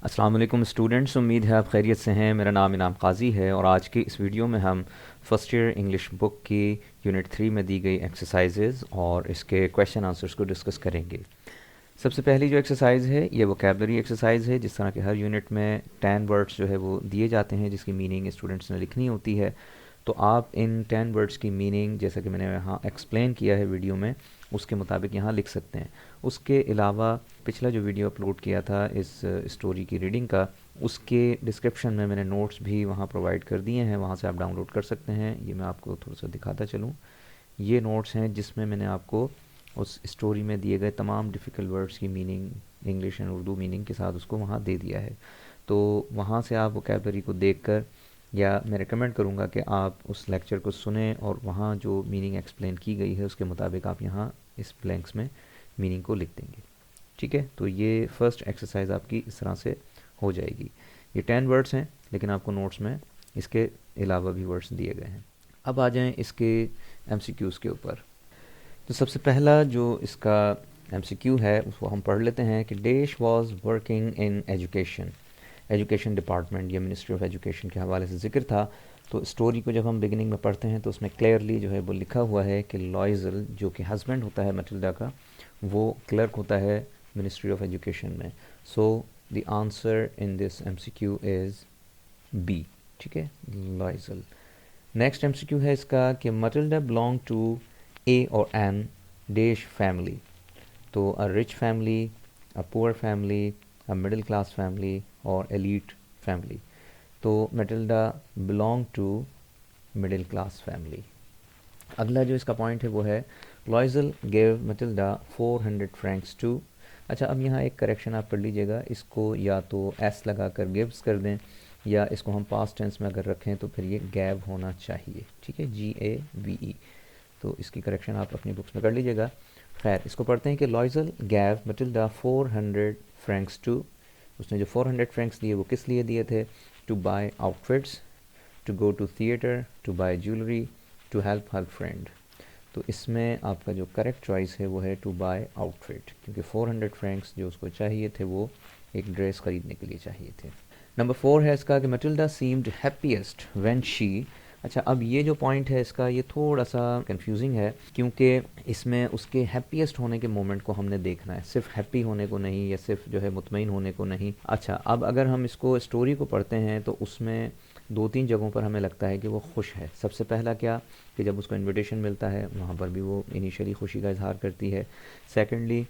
अस्सलाम वालेकुम स्टूडेंट्स, उम्मीद है आप खैरियत से हैं। मेरा नाम इनाम काजी है और आज की इस वीडियो में हम फ़र्स्ट ईयर इंग्लिश बुक की यूनिट 3 में दी गई एक्सरसाइजेज़ और इसके क्वेश्चन आंसर्स को डिस्कस करेंगे। सबसे पहली जो एक्सरसाइज है ये वोकेबलरी एक्सरसाइज है। जिस तरह के हर यूनिट में 10 वर्ड्स जो है वो दिए जाते हैं जिसकी मीनिंग स्टूडेंट्स ने लिखनी होती है, तो आप इन 10 वर्ड्स की मीनिंग जैसा कि मैंने यहाँ एक्सप्लेन किया है वीडियो में उसके मुताबिक यहाँ लिख सकते हैं। उसके अलावा पिछला जो वीडियो अपलोड किया था इस स्टोरी की रीडिंग का, उसके डिस्क्रिप्शन में मैंने नोट्स भी वहाँ प्रोवाइड कर दिए हैं, वहाँ से आप डाउनलोड कर सकते हैं। ये मैं आपको थोड़ा सा दिखाता चलूँ। ये नोट्स हैं जिसमें मैंने आपको उस स्टोरी में दिए गए तमाम डिफ़िकल्ट वर्ड्स की meaning English and Urdu meaning के साथ उसको वहाँ दे दिया है। तो वहाँ से आप वोकैबलरी को देखकर, या मैं रिकमेंड करूँगा कि आप उस लेक्चर को सुनें और वहाँ जो मीनिंग एक्सप्लेन की गई है उसके मुताबिक आप यहाँ इस ब्लैंक्स में मीनिंग को लिख देंगे। ठीक है, तो ये फर्स्ट एक्सरसाइज आपकी इस तरह से हो जाएगी। ये 10 वर्ड्स हैं लेकिन आपको नोट्स में इसके अलावा भी वर्ड्स दिए गए हैं। अब आ जाएं इसके एमसीक्यूज़ के ऊपर। तो सबसे पहला जो इसका एमसीक्यू है उसको हम पढ़ लेते हैं कि dash was working in education. Education department या मिनिस्ट्री ऑफ एजुकेशन के हवाले से ज़िक्र था। तो स्टोरी को जब हम बिगिनिंग में पढ़ते हैं तो उसमें क्लियरली जो है वो लिखा हुआ है कि लॉयजल जो कि हस्बैंड होता है मटिल्डा का, वो क्लर्क होता है मिनिस्ट्री ऑफ एजुकेशन में। So the answer in this MCQ is B. ठीक है, लॉयजल। नेक्स्ट एमसीक्यू है इसका कि मटिल्डा बिलोंग टू ए और एन डैश फैमिली। तो a rich family, a poor family, a middle class family और एलीट फैमिली। तो Matilda belong to middle class family. अगला जो इसका पॉइंट है वो है Loisel gave Matilda 400 francs to. अच्छा, अब यहाँ एक करेक्शन आप कर लीजिएगा, इसको या तो एस लगा कर गिव्स कर दें या इसको हम पास्ट टेंस में अगर रखें तो फिर ये गैव होना चाहिए। ठीक है, GAVE। तो इसकी करेक्शन आप अपनी बुक्स में कर लीजिएगा। खैर, इसको पढ़ते हैं कि Loisel gave Matilda 400 francs to. उसने जो 400 फ्रैंक्स दिए वो किस लिए दिए थे? To buy outfits, to go to theatre, to buy jewellery, to help her friend. तो इसमें आपका जो करेक्ट चॉइस है वो है टू बाय आउटफिट, क्योंकि 400 फ्रैंक्स जो उसको चाहिए थे वो एक ड्रेस खरीदने के लिए चाहिए थे। नंबर 4 है इसका कि Matilda seemed happiest when she. अच्छा, अब ये जो पॉइंट है इसका ये थोड़ा सा कंफ्यूजिंग है, क्योंकि इसमें उसके हैप्पीएस्ट होने के मोमेंट को हमने देखना है, सिर्फ हैप्पी होने को नहीं या सिर्फ जो है मुतमईन होने को नहीं। अच्छा, अब अगर हम इसको स्टोरी को पढ़ते हैं तो उसमें 2-3 जगहों पर हमें लगता है कि वो खुश है। सबसे पहला क्या कि जब उसको इनविटेशन मिलता है वहाँ पर भी वो इनिशियली खुशी का इजहार करती है। सेकेंडली,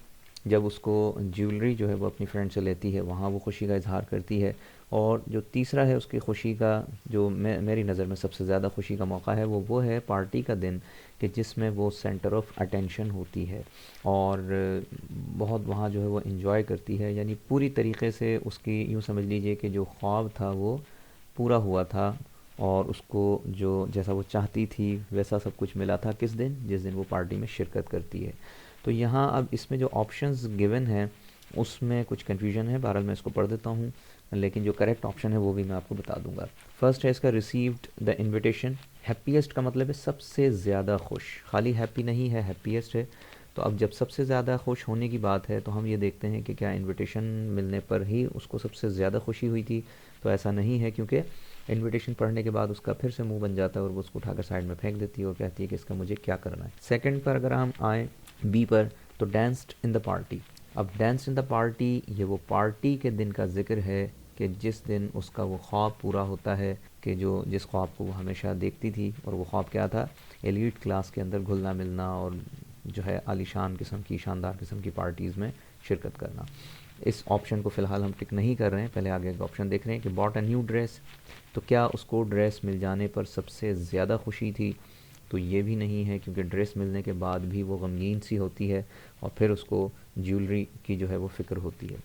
जब उसको ज्वेलरी जो है वो अपनी फ्रेंड से लेती है वहाँ वो खुशी का इजहार करती है। और जो तीसरा है उसकी खुशी का, जो मेरी नज़र में सबसे ज़्यादा खुशी का मौका है वो है पार्टी का दिन, कि जिसमें वो सेंटर ऑफ अटेंशन होती है और बहुत वहाँ जो है वो इन्जॉय करती है। यानी पूरी तरीके से उसकी यूँ समझ लीजिए कि जो ख्वाब था वो पूरा हुआ था और उसको जो जैसा वो चाहती थी वैसा सब कुछ मिला था। किस दिन? जिस दिन वो पार्टी में शिरकत करती है। तो यहाँ अब इसमें जो ऑप्शंस गिवन हैं उसमें कुछ कन्फ्यूजन है। बहरहाल मैं इसको पढ़ देता हूँ, लेकिन जो करेक्ट ऑप्शन है वो भी मैं आपको बता दूंगा। फर्स्ट है इसका रिसीव्ड द इनविटेशन। हैप्पीएस्ट का मतलब है सबसे ज़्यादा खुश, खाली हैप्पी नहीं है, हैप्पीएस्ट है। तो अब जब सबसे ज़्यादा खुश होने की बात है तो हम ये देखते हैं कि क्या इनविटेशन मिलने पर ही उसको सबसे ज़्यादा खुशी हुई थी? तो ऐसा नहीं है, क्योंकि इनविटेशन पढ़ने के बाद उसका फिर से मुंह बन जाता है और वो उसको उठाकर साइड में फेंक देती है और कहती है कि इसका मुझे क्या करना है। सेकंड पर अगर हम आए बी पर, तो डांस्ड इन द पार्टी। अब डांस इन द पार्टी ये वो पार्टी के दिन का जिक्र है कि जिस दिन उसका वो ख्वाब पूरा होता है, कि जो जिस ख्वाब को वो हमेशा देखती थी। और वो ख्वाब क्या था? एलीट क्लास के अंदर घुलना मिलना और जो है आलीशान किस्म की, शानदार किस्म की पार्टीज़ में शिरकत करना। इस ऑप्शन को फ़िलहाल हम टिक नहीं कर रहे हैं, पहले आगे का ऑप्शन देख रहे हैं कि बॉट अ न्यू ड्रेस। तो क्या उसको ड्रेस मिल जाने पर सबसे ज़्यादा खुशी थी? तो ये भी नहीं है, क्योंकि ड्रेस मिलने के बाद भी वो गमगीन सी होती है और फिर उसको ज्वेलरी की जो है वो फ़िक्र होती है।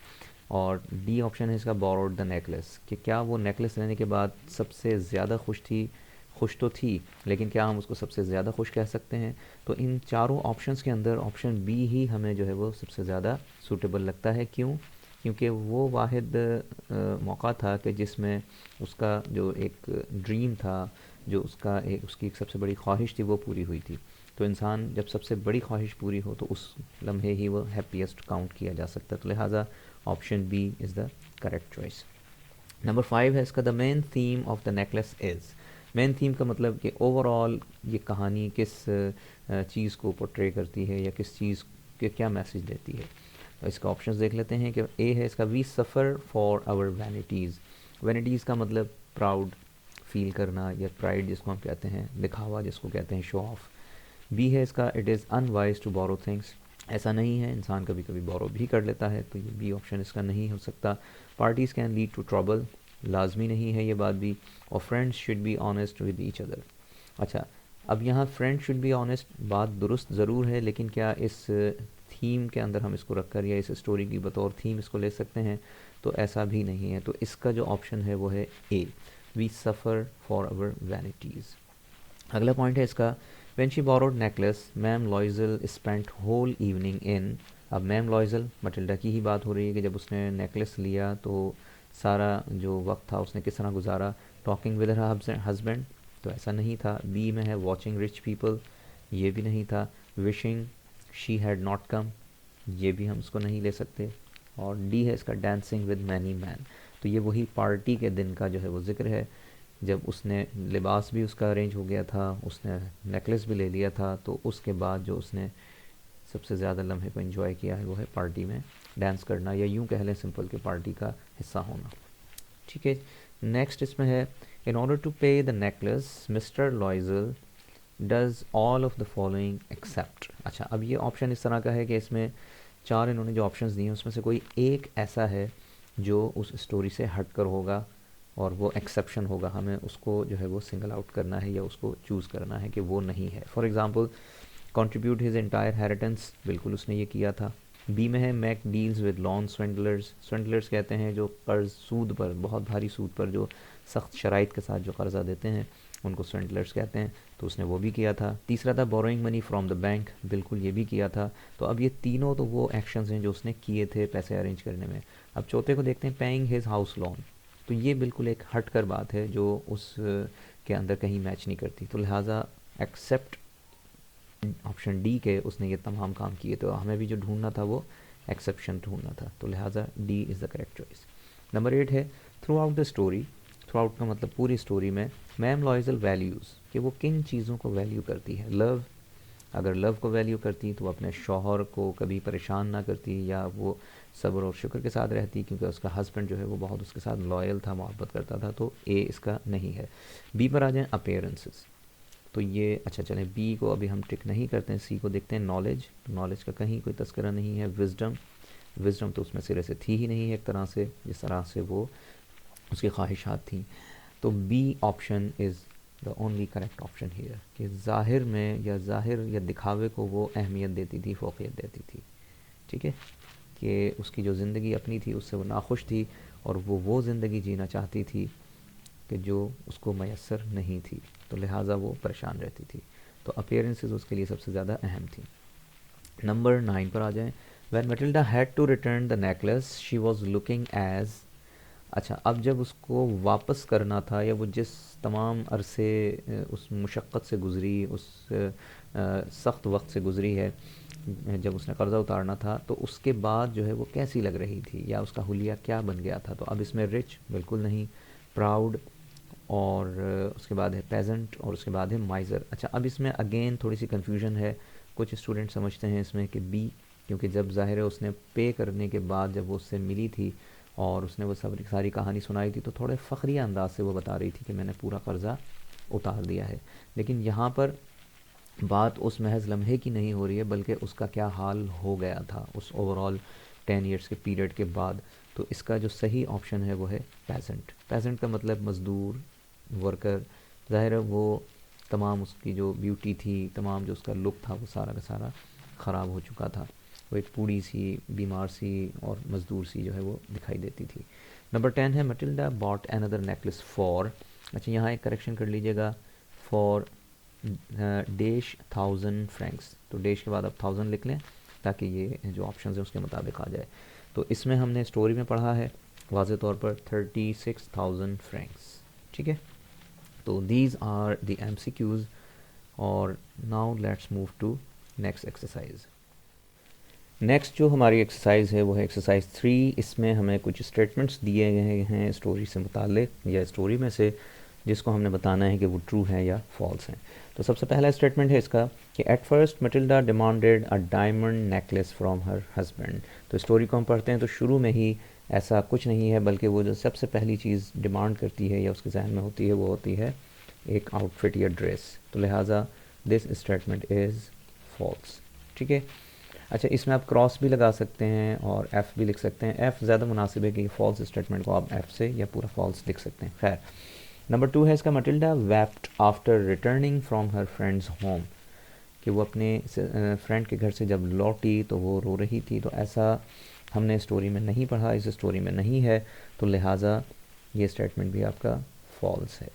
और डी ऑप्शन है इसका बोरोड द नेकलेस, कि क्या वो नेकलेस लेने के बाद सबसे ज़्यादा खुश थी? खुश तो थी, लेकिन क्या हम उसको सबसे ज़्यादा खुश कह सकते हैं? तो इन चारों ऑप्शंस के अंदर ऑप्शन बी ही हमें जो है वो सबसे ज़्यादा सूटेबल लगता है। क्यों? क्योंकि वो वाहिद मौका था कि जिसमें उसका जो एक ड्रीम था, जो उसका एक उसकी एक सबसे बड़ी ख्वाहिश थी वो पूरी हुई थी। तो इंसान जब सबसे बड़ी ख्वाहिश पूरी हो तो उस लम्हे ही वो हैप्पीएस्ट काउंट किया जा सकता है। तो लिहाजा option B is the correct choice. Number 5 है इसका, the main theme of the necklace is. Main theme का मतलब कि ओवरऑल ये कहानी किस चीज़ को पोर्ट्रे करती है या किस चीज़ के क्या मैसेज देती है। तो इसका ऑप्शंस देख लेते हैं कि ए है इसका, we suffer for our vanities. Vanities का मतलब प्राउड फील करना या प्राइड जिसको हम कहते हैं, दिखावा जिसको कहते हैं, शो ऑफ। बी है इसका, it is unwise to borrow things. ऐसा नहीं है, इंसान कभी कभी बोरो भी कर लेता है, तो ये बी ऑप्शन इसका नहीं हो सकता। Parties can lead to trouble, लाजमी नहीं है ये बात भी। और friends should be honest with each other. अच्छा, अब यहाँ फ्रेंड शुड बी ऑनेस्ट बात दुरुस्त ज़रूर है, लेकिन क्या इस थीम के अंदर हम इसको रखकर या इस स्टोरी की बतौर थीम इसको ले सकते हैं? तो ऐसा भी नहीं है। तो इसका जो ऑप्शन है वो है A, we suffer for our vanities. अगला पॉइंट है इसका, when she borrowed necklace ma'am Loisel spent whole evening in. अब मैम लॉइजल मटिल्डा की ही बात हो रही है कि जब उसने नेकलेस लिया तो सारा जो वक्त था उसने किस तरह गुजारा, टॉकिंग विद हर हस्बैंड। तो ऐसा नहीं था। बी में है वॉचिंग रिच पीपल, ये भी नहीं था। Wishing she had not come, ये भी हम उसको नहीं ले सकते। और डी है इसका, डांसिंग विद मैनी मैन। तो ये वही पार्टी के दिन का जो है वो ज़िक्र है, जब उसने लिबास भी उसका अरेंज हो गया था, उसने नेकलेस भी ले लिया था, तो उसके बाद जो उसने सबसे ज़्यादा लम्हे को एंजॉय किया है वो है पार्टी में डांस करना, या यूँ कह लें सिंपल कि पार्टी का हिस्सा होना। ठीक है, नेक्स्ट इसमें है, इन ऑर्डर टू पे the necklace mister लॉइजल does all of the following except. अच्छा, अब ये ऑप्शन इस तरह का है कि इसमें चार इन्होंने जो ऑप्शंस दिए हैं उसमें से कोई एक ऐसा है जो उस स्टोरी से हट कर होगा और वो एक्सेप्शन होगा, हमें उसको जो है वो सिंगल आउट करना है या उसको चूज़ करना है कि वो नहीं है। For example, contribute his entire inheritance, बिल्कुल उसने ये किया था। बी में है, मैक डील्स विद लॉन स्वेंडलर्स। स्वेंडलर्स कहते हैं जो कर्ज सूद पर, बहुत भारी सूद पर जो सख्त शराइत के साथ जो कर्जा देते हैं उनको स्वेंडलर्स कहते हैं, तो उसने वो भी किया था। तीसरा था borrowing money from the bank, बिल्कुल ये भी किया था। तो अब ये तीनों तो वो एक्शंस हैं जो उसने किए थे पैसे अरेंज करने में। अब चौथे को देखते हैं, पेइंग हिज हाउस लोन। तो ये बिल्कुल एक हट कर बात है जो उस के अंदर कहीं मैच नहीं करती। तो लिहाजा एक्सेप्ट ऑप्शन डी के उसने ये तमाम काम किए, तो हमें भी जो ढूंढना था वो एक्सेप्शन ढूंढना था। तो लिहाजा D is the correct choice. Number 8 है, through out the story. Through out का मतलब पूरी स्टोरी में मैम लॉइजल वैल्यूज़, कि वो किन चीज़ों को वैल्यू करती है। लव, अगर लव को वैल्यू करती तो वो अपने शौहर को कभी परेशान ना करती, या वो सब्र और शुक्र के साथ रहती क्योंकि उसका हस्बैंड जो है वो बहुत उसके साथ लॉयल था, मोहब्बत करता था। तो ए इसका नहीं है। बी पर आ जाएँ, अपीयरेंसेस। तो ये अच्छा चलें, बी को अभी हम टिक नहीं करते हैं। सी को देखते हैं, नॉलेज। तो नॉलेज का कहीं कोई तस्करा नहीं है। विजडम, विजडम तो उसमें सिरे से थी ही नहीं है एक तरह से, जिस तरह से वो उसकी ख्वाहिशात थी। तो B option is the only correct option here, कि ज़ाहिर में या ज़ाहिर या दिखावे को वो अहमियत देती थी, फ़ोक़ियत देती थी। ठीक है, कि उसकी जो ज़िंदगी अपनी थी उससे वो नाखुश थी और वो ज़िंदगी जीना चाहती थी कि जो उसको मैसर नहीं थी, तो लिहाजा वो परेशान रहती थी। तो अपीयरेंसेस उसके लिए सबसे ज़्यादा अहम थी। नंबर 9 पर आ जाएं, when Matilda had to return the necklace she was looking as. अच्छा, अब जब उसको वापस करना था या वो जिस तमाम अरसे उस मुशक्क़त से गुज़री, उस सख्त वक्त से गुज़री है, जब उसने कर्ज़ा उतारना था, तो उसके बाद जो है वो कैसी लग रही थी या उसका हुलिया क्या बन गया था। तो अब इसमें रिच बिल्कुल नहीं, प्राउड, और उसके बाद है पेजेंट, और उसके बाद है माइज़र। अच्छा, अब इसमें अगेन थोड़ी सी कन्फ्यूजन है। कुछ स्टूडेंट समझते हैं इसमें कि बी, क्योंकि जब ज़ाहिर है उसने पे करने के बाद जब वो उससे मिली थी और उसने वो सब सारी कहानी सुनाई थी, तो थोड़े फ़ख्रिया अंदाज से वो बता रही थी कि मैंने पूरा कर्ज़ा उतार दिया है। लेकिन यहाँ पर बात उस महज लम्हे की नहीं हो रही है, बल्कि उसका क्या हाल हो गया था उस ओवरऑल 10 ईयर्स के पीरियड के बाद। तो इसका जो सही ऑप्शन है वो है पेजेंट। पेजेंट का मतलब मज़दूर, वर्कर। ज़ाहिर है वो तमाम उसकी जो ब्यूटी थी, तमाम जो उसका लुक था, वो सारा का सारा ख़राब हो चुका था। वो एक बूढ़ी सी, बीमार सी और मज़दूर सी जो है वो दिखाई देती थी। नंबर 10 है, Matilda bought another necklace for. अच्छा, यहाँ एक करेक्शन कर लीजिएगा, फॉर डेश 1000 फ्रैंक्स। तो डेश के बाद आप 1000 लिख लें ताकि ये जो ऑप्शन है उसके मुताबिक आ जाए। तो इसमें हमने स्टोरी में पढ़ा है वाज़े तौर पर 36,000 फ्रैंक्स। ठीक है, तो दीज आर द MCQs और now let's move to next exercise. Next जो हमारी एक्सरसाइज है वो है एक्सरसाइज 3। इसमें हमें कुछ स्टेटमेंट्स दिए गए हैं स्टोरी से मुताल्लिक या स्टोरी में से, जिसको हमने बताना है कि वो ट्रू हैं या फॉल्स हैं। तो सबसे पहला स्टेटमेंट है इसका कि at first Matilda demanded a diamond necklace from her husband. तो स्टोरी को हम पढ़ते हैं तो शुरू में ही ऐसा कुछ नहीं है, बल्कि वो जो सबसे पहली चीज़ डिमांड करती है या उसके जहन में होती है वो होती है एक आउटफिट या ड्रेस। तो लिहाजा दिस स्टेटमेंट इज़ फॉल्स। ठीक है। अच्छा, इसमें आप क्रॉस भी लगा सकते हैं और एफ़ भी लिख सकते हैं। एफ़ ज़्यादा मुनासिब है कि फॉल्स स्टेटमेंट को आप एफ़ से या पूरा फॉल्स लिख सकते हैं। खैर, नंबर 2 है इसका Matilda wept after returning from her friends home, कि वो अपने फ्रेंड के घर से जब लौटी तो वो रो रही थी। तो ऐसा हमने स्टोरी में नहीं पढ़ा, इस स्टोरी में नहीं है, तो लिहाजा ये स्टेटमेंट भी आपका फॉल्स है।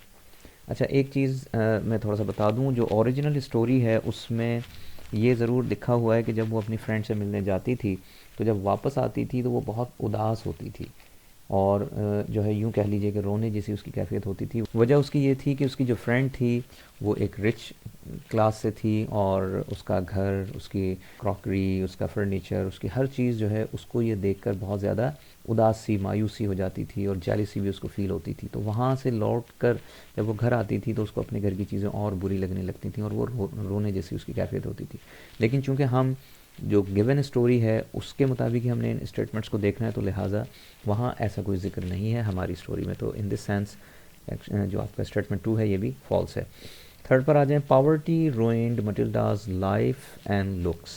अच्छा, एक चीज़ मैं थोड़ा सा बता दूं, जो ओरिजिनल स्टोरी है उसमें ये ज़रूर लिखा हुआ है कि जब वो अपनी फ्रेंड से मिलने जाती थी तो जब वापस आती थी तो वो बहुत उदास होती थी और जो है यूँ कह लीजिए कि रोने जैसी उसकी कैफियत होती थी। वजह उसकी ये थी कि उसकी जो फ्रेंड थी वो एक रिच क्लास से थी और उसका घर, उसकी क्रॉकरी, उसका फर्नीचर, उसकी हर चीज़ जो है उसको ये देखकर बहुत ज़्यादा उदास सी, मायूसी हो जाती थी और जेलसी भी उसको फ़ील होती थी। तो वहाँ से लौट कर जब वो घर आती थी तो उसको अपने घर की चीज़ें और बुरी लगने लगती थी और वो रोने जैसी उसकी कैफियत होती थी। लेकिन चूँकि हम जो गिवन स्टोरी है उसके मुताबिक ही हमने इन स्टेटमेंट्स को देखना है, तो लिहाजा वहाँ ऐसा कोई ज़िक्र नहीं है हमारी स्टोरी में। तो इन दिस सेंस जो आपका स्टेटमेंट 2 है ये भी फॉल्स है। थर्ड पर आ जाएं, poverty ruined Matilda's life and looks.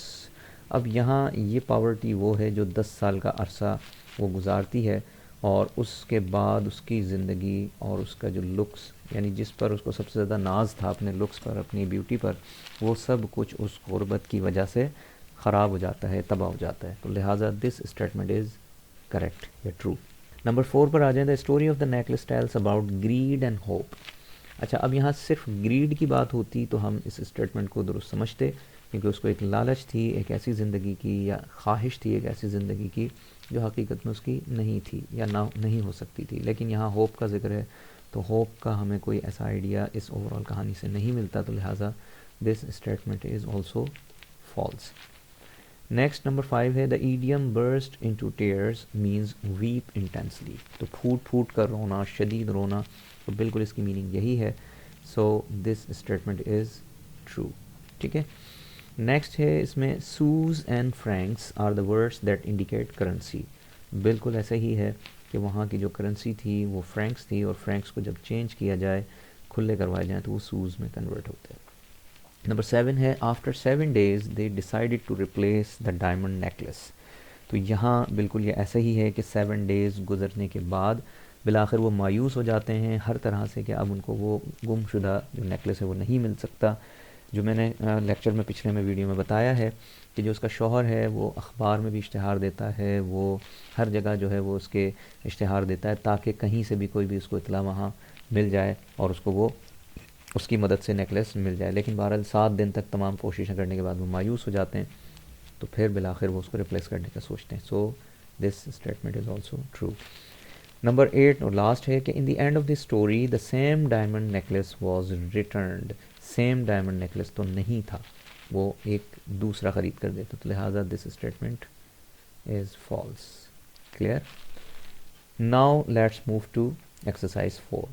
अब यहाँ ये पावर्टी वो है जो 10 साल का अरसा वो गुजारती है और उसके बाद उसकी ज़िंदगी और उसका जो लुक्स, यानी जिस पर उसको सबसे ज़्यादा नाज था अपने लुक्स पर, अपनी ब्यूटी पर, वो सब कुछ उस गुर्बत की वजह से ख़राब हो जाता है, तबाह हो जाता है। तो लिहाजा दिस स्टेटमेंट इज़ करेक्ट या ट्रू। नंबर 4 पर आ जाए, the story of the necklace tells about grid and hope. अच्छा, अब यहाँ सिर्फ ग्रीड की बात होती तो हम इस स्टेटमेंट को दुरुस्त समझते, क्योंकि उसको एक लालच थी, एक ऐसी ज़िंदगी की या ख्वाहिश थी एक ऐसी ज़िंदगी की जो हकीकत में उसकी नहीं थी या ना नहीं हो सकती थी। लेकिन यहाँ होप का जिक्र है तो होप का हमें कोई ऐसा आइडिया इस ओवरऑल कहानी से नहीं मिलता, तो लिहाजा this statement is also false. Next number 5 है, the idiom burst into tears means weep intensely. तो फूट फूट कर रोना, शदीद रोना, तो बिल्कुल इसकी मीनिंग यही है। So this statement is true. ठीक है। नेक्स्ट है इसमें sous and francs are the words that indicate currency. बिल्कुल ऐसा ही है कि वहाँ की जो करेंसी थी वो फ्रैंक्स थी और फ्रैंक्स को जब चेंज किया जाए, खुले करवाए जाए, तो वो सूज में कन्वर्ट होते हैं। नंबर 7 है, after 7 days they decided to replace the diamond necklace. तो यहाँ बिल्कुल ये ऐसा ही है कि 7 days गुजरने के बाद बिलाखिर वो मायूस हो जाते हैं हर तरह से कि अब उनको वो गुमशुदा जो नेकलेस है वो नहीं मिल सकता। जो मैंने लेक्चर में पिछले में वीडियो में बताया है कि जो उसका शौहर है वो अखबार में भी इश्तिहार देता है, वो हर जगह जो है वो उसके इश्तिहार देता है ताकि कहीं से भी कोई भी उसको इतला वहाँ मिल जाए और उसको वो उसकी मदद से नेकलेस मिल जाए। लेकिन बहरहाल 7 दिन तक तमाम कोशिशें करने के बाद वो मायूस हो जाते हैं, तो फिर बिलाखिर वो उसको रिप्लेस करने का सोचते हैं। सो this statement is also true. Number 8 और लास्ट है कि in the end of the story the same diamond necklace was returned. Same diamond necklace तो नहीं था, वो एक दूसरा ख़रीद कर देते, तो लिहाजा this statement is false. Clear. Now let's move to exercise 4।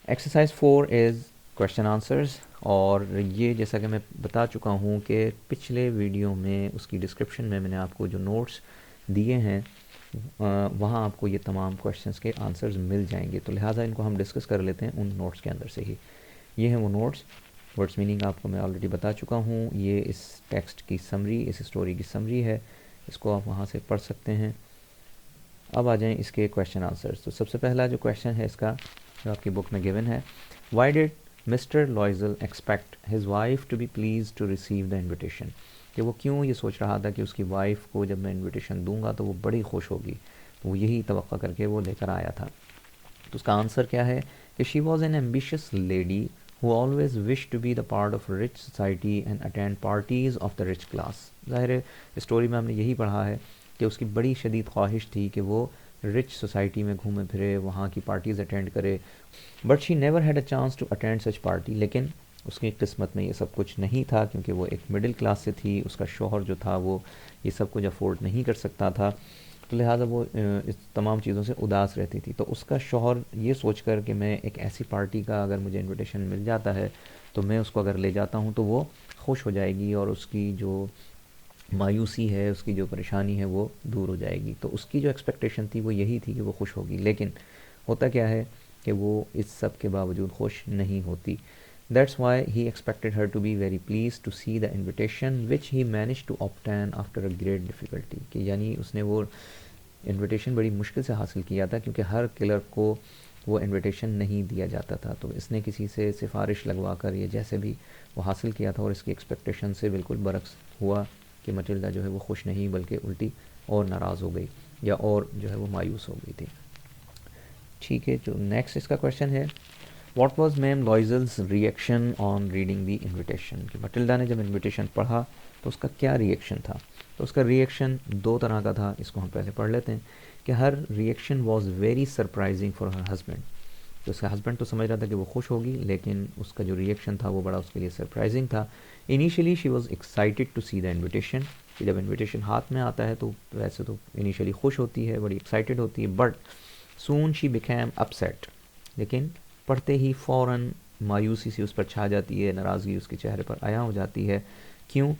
Exercise 4 is question answers, और ये जैसा कि मैं बता चुका हूँ कि पिछले वीडियो में उसकी डिस्क्रिप्शन में मैंने आपको जो नोट्स दिए हैं वहाँ आपको ये तमाम क्वेश्चंस के आंसर्स मिल जाएंगे। तो लिहाजा इनको हम डिस्कस कर लेते हैं उन नोट्स के अंदर से ही। ये हैं वो नोट्स। वर्ड्स मीनिंग आपको मैं ऑलरेडी बता चुका हूँ। ये इस टेक्स्ट की समरी, इस स्टोरी की समरी है, इसको आप वहाँ से पढ़ सकते हैं। अब आ जाएँ इसके क्वेश्चन आंसर्स। तो सबसे पहला जो क्वेश्चन है इसका जो आपकी बुक में गिवन है, why did Mr Loisel expect his wife to be please to receive the invitation. कि वो क्यों ये सोच रहा था कि उसकी वाइफ को जब मैं इन्विटेशन दूंगा तो वो बड़ी खुश होगी, तो वो यही तवक्का करके वो लेकर आया था। तो उसका आंसर क्या है कि she was an ambitious lady who always wished to be the part of rich society and attend parties of the rich class। ज़ाहिर है स्टोरी में हमने यही पढ़ा है कि उसकी बड़ी शदीद ख्वाहिश थी कि वो रिच सोसाइटी में घूमे फिरे, वहाँ की पार्टीज़ अटेंड करे। But she never had a chance to attend such party. लेकिन उसकी किस्मत में ये सब कुछ नहीं था, क्योंकि वो एक मिडिल क्लास से थी, उसका शौहर जो था वो ये सब कुछ अफोर्ड नहीं कर सकता था, तो लिहाजा वो इस तमाम चीज़ों से उदास रहती थी। तो उसका शौहर ये सोच कर कि मैं एक ऐसी पार्टी का अगर मुझे इनविटेशन मिल जाता है तो मैं उसको अगर ले जाता हूँ तो वो खुश हो जाएगी और उसकी जो मायूसी है, उसकी जो परेशानी है वो दूर हो जाएगी। तो उसकी जो एक्सपेक्टेशन थी वो यही थी कि वो खुश होगी, लेकिन होता क्या है कि वो इस सब के बावजूद खुश नहीं होती। That's why he expected her to be very please to see the invitation which he manage to obtain after a great difficulty, कि यानी उसने वो इन्विटेशन बड़ी मुश्किल से हासिल किया था, क्योंकि हर क्लर्क को वो इन्विटेशन नहीं दिया जाता था। तो इसने किसी से सिफारिश लगवा कर ये जैसे भी वो हासिल किया था, और इसकी एक्सपेक्टेशन से बिल्कुल बरक्स हुआ कि मटिल्डा जो है वो खुश नहीं बल्कि उल्टी और नाराज़ हो गई, या और जो है वो मायूस हो गई थी। ठीक है, जो नेक्स्ट इसका क्वेश्चन है, what was ma'am Loisel's reaction on reading the invitation, कि मटिल्डा ने जब इन्विटेशन पढ़ा तो उसका क्या रिएक्शन था। तो उसका रिएक्शन दो तरह का था, इसको हम पहले पढ़ लेते हैं। कि her reaction was very surprising for her husband, तो उसका हस्बैंड तो समझ रहा था कि वो खुश होगी, लेकिन उसका जो रिएक्शन था वो बड़ा उसके लिए सरप्राइजिंग था। Initially she was excited to see the invitation, कि जब इन्विटेशन हाथ में आता है तो वैसे तो इनिशियली खुश होती है, बड़ी एक्साइटेड होती है, but soon she became upset, लेकिन पढ़ते ही फ़ौरन मायूसी सी उस पर छा जाती है, नाराज़गी उसके चेहरे पर आया हो जाती है। क्यों?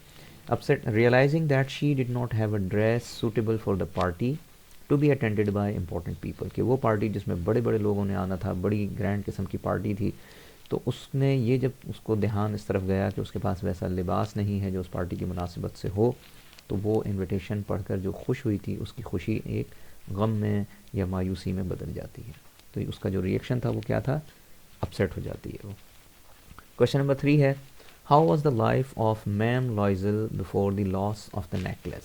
Upset realising that she did not have a dress suitable for the party to be attended by important people, कि वो पार्टी जिसमें बड़े बड़े लोगों ने आना था, बड़ी ग्रैंड किस्म की पार्टी थी, तो उसने ये जब उसको ध्यान इस तरफ गया कि उसके पास वैसा लिबास नहीं है जो उस पार्टी की मुनासिबत से हो, तो वो इन्विटेशन पढ़कर जो खुश हुई थी उसकी खुशी एक गम में या मायूसी में बदल जाती है। तो उसका जो रिएक्शन था वो क्या था? अपसेट हो जाती है वो। क्वेश्चन नंबर 3 है, how was the life of ma'am लॉइजल before the loss of the necklace,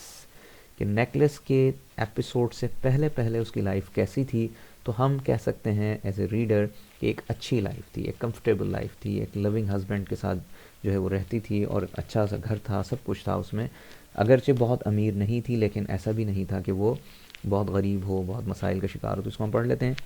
कि नेकलेस के एपिसोड से पहले पहले उसकी लाइफ कैसी थी। तो हम कह सकते हैं एज ए रीडर कि एक अच्छी लाइफ थी, एक कंफर्टेबल लाइफ थी, एक लविंग हस्बैंड के साथ जो है वो रहती थी, और अच्छा सा घर था, सब कुछ था उसमें। अगरचे बहुत अमीर नहीं थी, लेकिन ऐसा भी नहीं था कि वो बहुत गरीब हो, बहुत मसाइल का शिकार हो। तो इसको हम पढ़ लेते हैं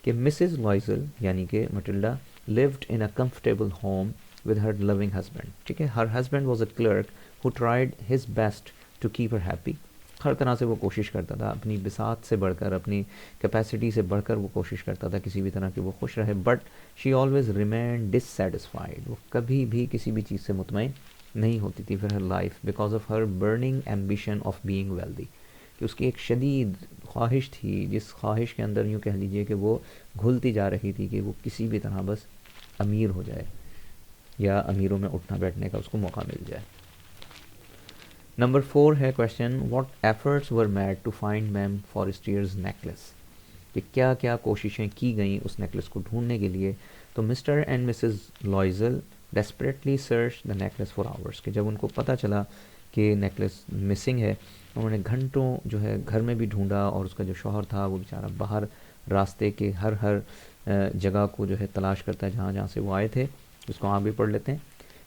कि मिसेस लॉइजल यानी कि Matilda lived in a comfortable home with her loving husband, ठीक है। her husband was a clerk who tried his best to keep her happy, हर तरह से वो कोशिश करता था, अपनी बिसात से बढ़कर, अपनी कैपेसिटी से बढ़कर वो कोशिश करता था किसी भी तरह की वो खुश रहे, but she always remain dissatisfied, वो कभी भी किसी भी चीज़ से मुतमईन नहीं होती थी फिर हर life, because of her burning ambition of being wealthy, कि उसकी एक शदीद ख्वाहिश थी, जिस ख्वाहिश के अंदर यूँ कह लीजिए कि वो घुलती जा रही थी कि वो किसी भी तरह बस अमीर हो जाए, या अमीरों में उठना बैठने का उसको मौका मिल जाए। नंबर 4 है question, what efforts were made to find ma'am Forestier's necklace, कि क्या क्या कोशिशें की गई उस नेकलेस को ढूंढने के लिए। तो mister and Mrs लॉइजल desperately search the necklace for hours, कि जब उनको पता चला कि नेकलेस मिसिंग है, उन्होंने घंटों जो है घर में भी ढूंढा, और उसका जो शौहर था वो बेचारा बाहर रास्ते के हर हर जगह को जो है तलाश करता है जहाँ जहाँ से वो आए थे। इसको आप भी पढ़ लेते हैं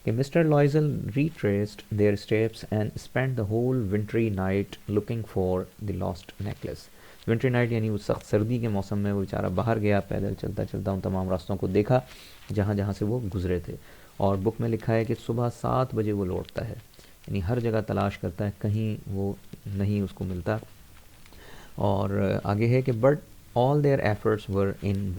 कि mister लॉइजल retraced their steps and spent the whole wintry night looking for the lost necklace. विंट्री night यानी उस सख्त सर्दी के मौसम में वो बेचारा बाहर गया, पैदल चलता चलता उन तमाम रास्तों को देखा जहाँ जहाँ से वो गुजरे थे, और बुक में लिखा है कि सुबह 7 बजे वो लौटता है, यानी हर जगह तलाश करता है, कहीं वो नहीं उसको मिलता। और आगे है कि but all their efforts were in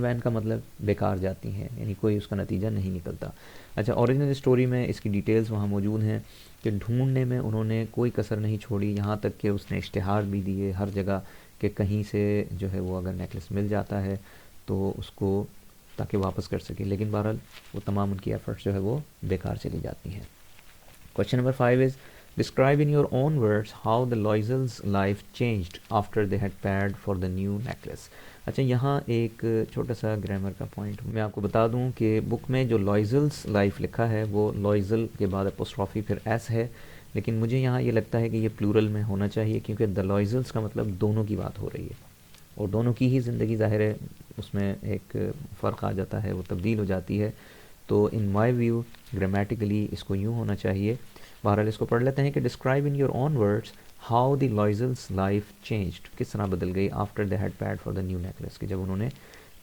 vain का मतलब बेकार जाती हैं, यानी कोई उसका नतीजा नहीं निकलता। अच्छा, ओरिजिनल स्टोरी में इसकी डिटेल्स वहाँ मौजूद हैं कि ढूंढने में उन्होंने कोई कसर नहीं छोड़ी, यहाँ तक कि उसने इश्तिहार भी दिए हर जगह कि कहीं से जो है वो अगर नेकलेस मिल जाता है तो उसको ताकि वापस कर सके, लेकिन बहरहाल वो तमाम उनकी एफर्ट्स जो है वो बेकार चली जाती हैं। Question number 5 is describe in your own words how the Loisel's life changed after they had paired for the new necklace. अच्छा, यहाँ एक छोटा सा ग्रामर का पॉइंट मैं आपको बता दूँ कि बुक में जो लॉइजल्स लाइफ लिखा है वो लॉइजल के बाद अपोस्ट्रॉफी फिर एस है, लेकिन मुझे यहाँ ये लगता है कि ये प्लूरल में होना चाहिए, क्योंकि द लॉइजल्स का मतलब दोनों की बात हो रही है, और दोनों की ही ज़िंदगी ज़ाहिर है उसमें एक फ़र्क आ जाता है, वो तब्दील हो जाती है। तो इन माई व्यू ग्रामेटिकली इसको यूँ होना चाहिए। बहरहाल इसको पढ़ लेते हैं कि describe in your own words how the Loisels life changed, किस तरह बदल गई after they had paid for the new necklace, कि जब उन्होंने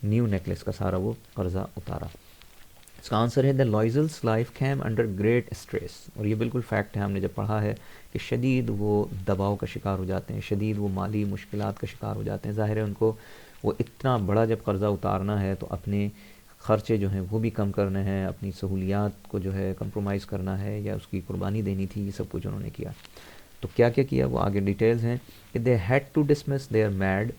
न्यू नेकलेस का सारा वो कर्जा उतारा। इसका आंसर है the Loisels life came under great stress, और ये बिल्कुल फैक्ट है, हमने जब पढ़ा है कि शदीद वो दबाव का शिकार हो जाते हैं, शदीद वो माली मुश्किलात का शिकार हो जाते हैं। ज़ाहिर है उनको वो इतना बड़ा जब कर्ज़ा उतारना है तो अपने ख़र्चे जो हैं वो भी कम करने हैं, अपनी सहूलियात को जो है कंप्रोमाइज़ करना है या उसकी कुर्बानी देनी थी, ये सब कुछ उन्होंने किया। तो क्या क्या किया वो आगे डिटेल्स हैं कि they had to dismiss their maid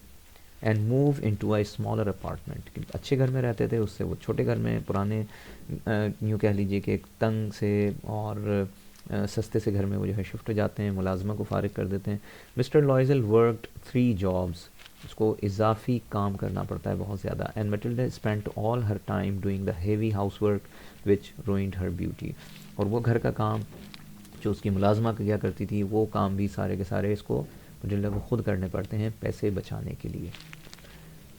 and move into a smaller apartment, कि अच्छे घर में रहते थे उससे वो छोटे घर में, पुराने यूँ कह लीजिए कि एक तंग से और सस्ते से घर में वो जो है शिफ्ट हो जाते हैं, मुलाजमा को फारिग कर देते हैं। मिस्टर लॉयजल वर्कड 3 जॉब्स, उसको इजाफी काम करना पड़ता है बहुत ज़्यादा। And Matilda spent all her time doing the heavy house work which ruined her beauty, और वो घर का काम जो उसकी मुलाजमा किया करती थी वो काम भी सारे के सारे इसको मटिल्डा को ख़ुद करने पड़ते हैं पैसे बचाने के लिए।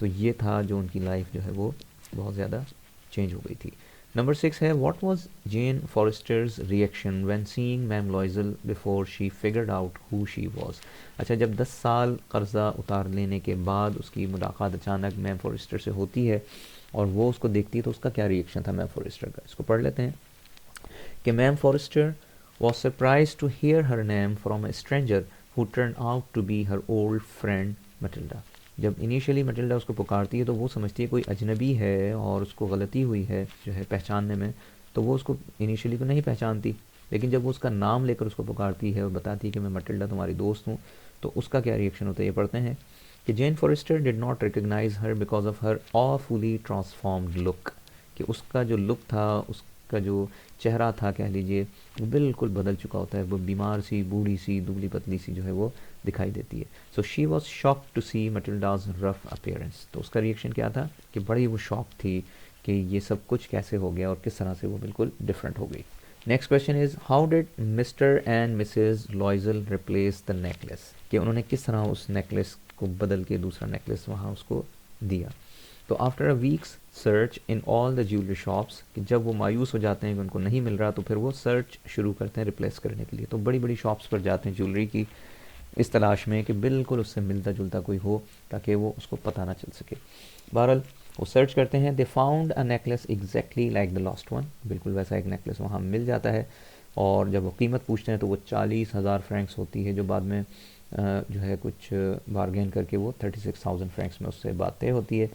तो ये था जो उनकी लाइफ जो है वो बहुत ज़्यादा चेंज हो गई थी। नंबर 6 है what was Jeanne Forestier's reaction when seeing ma'am Loisel before she figured out who she was. अच्छा, जब 10 साल कर्ज़ा उतार लेने के बाद उसकी मुलाकात अचानक मैम फॉरेस्टर से होती है और वो उसको देखती है तो उसका क्या रिएक्शन था मैम फॉरेस्टर का, इसको पढ़ लेते हैं कि ma'am Forestier was surprised to hear her name from a stranger who turned out to be her old friend Matilda। जब इनिशियली मटिल्डा उसको पुकारती है तो वो समझती है कोई अजनबी है और उसको गलती हुई है जो है पहचानने में, तो वो उसको इनिशियली तो नहीं पहचानती, लेकिन जब वो उसका नाम लेकर उसको पुकारती है और बताती है कि मैं मटिल्डा तुम्हारी दोस्त हूँ, तो उसका क्या रिएक्शन होता है ये पढ़ते हैं कि Jeanne Forestier did not recognise her because of her awfully transformed look, कि उसका जो लुक था, उसका जो चेहरा था कह लीजिए, वो बिल्कुल बदल चुका होता है, वो बीमार सी, बूढ़ी सी, दुबली पतली सी जो है वो दिखाई देती है। So she was shock to see Matilda's rough appearance, तो उसका रिएक्शन क्या था कि बड़ी वो शॉक थी कि ये सब कुछ कैसे हो गया और किस तरह से वो बिल्कुल डिफरेंट हो गई। Next question is how did Mr and Mrs Loisel replace the necklace, कि उन्होंने किस तरह उस नेकलेस को बदल के दूसरा नेकलेस वहाँ उसको दिया। तो after a weeks search in all the jewellery shops, कि जब वो मायूस हो जाते हैं कि उनको नहीं मिल रहा तो फिर वो सर्च शुरू करते हैं रिप्लेस करने के लिए, तो बड़ी बड़ी शॉप्स पर जाते हैं ज्वेलरी की इस तलाश में कि बिल्कुल उससे मिलता जुलता कोई हो ताकि वो उसको पता ना चल सके। बहरहाल वो सर्च करते हैं, they found a necklace exactly like the lost one, बिल्कुल वैसा एक नेकलेस वहाँ मिल जाता है, और जब वो कीमत पूछते हैं तो वो 40,000 फ्रैंक्स होती है, जो बाद में जो है कुछ बारगेन करके वो 36,000 फ्रैंक्स में उससे बात तय होती है।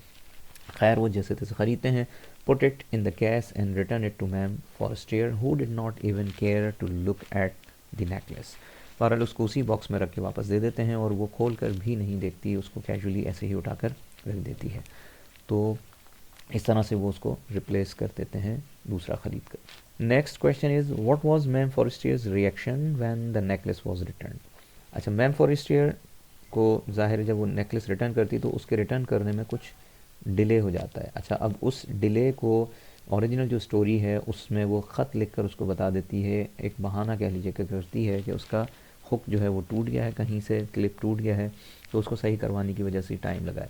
खैर वो जैसे तैसे ख़रीदते हैं, put it in the cash and return it to ma'am Forestier who did not even care to look at the necklace. बहरहाल उसको उसी बॉक्स में रख के वापस दे देते हैं और वो खोल कर भी नहीं देखती, उसको कैजुअली ऐसे ही उठाकर रख देती है। तो इस तरह से वो उसको रिप्लेस कर देते हैं दूसरा ख़रीद कर। Next question is what was ma'am Forestier's reaction when the necklace was return. अच्छा, मैम फॉरेस्टियर को ज़ाहिर है जब वो नेकलेस रिटर्न करती तो उसके रिटर्न करने में कुछ डिले हो जाता है। अच्छा, अब उस डिले को ओरिजिनल जो स्टोरी है उसमें वो ख़त लिखकर उसको बता देती है, एक बहाना कह लीजिए कि करती है कि उसका हुक जो है वो टूट गया है, कहीं से क्लिप टूट गया है, तो उसको सही करवाने की वजह से टाइम लगा है,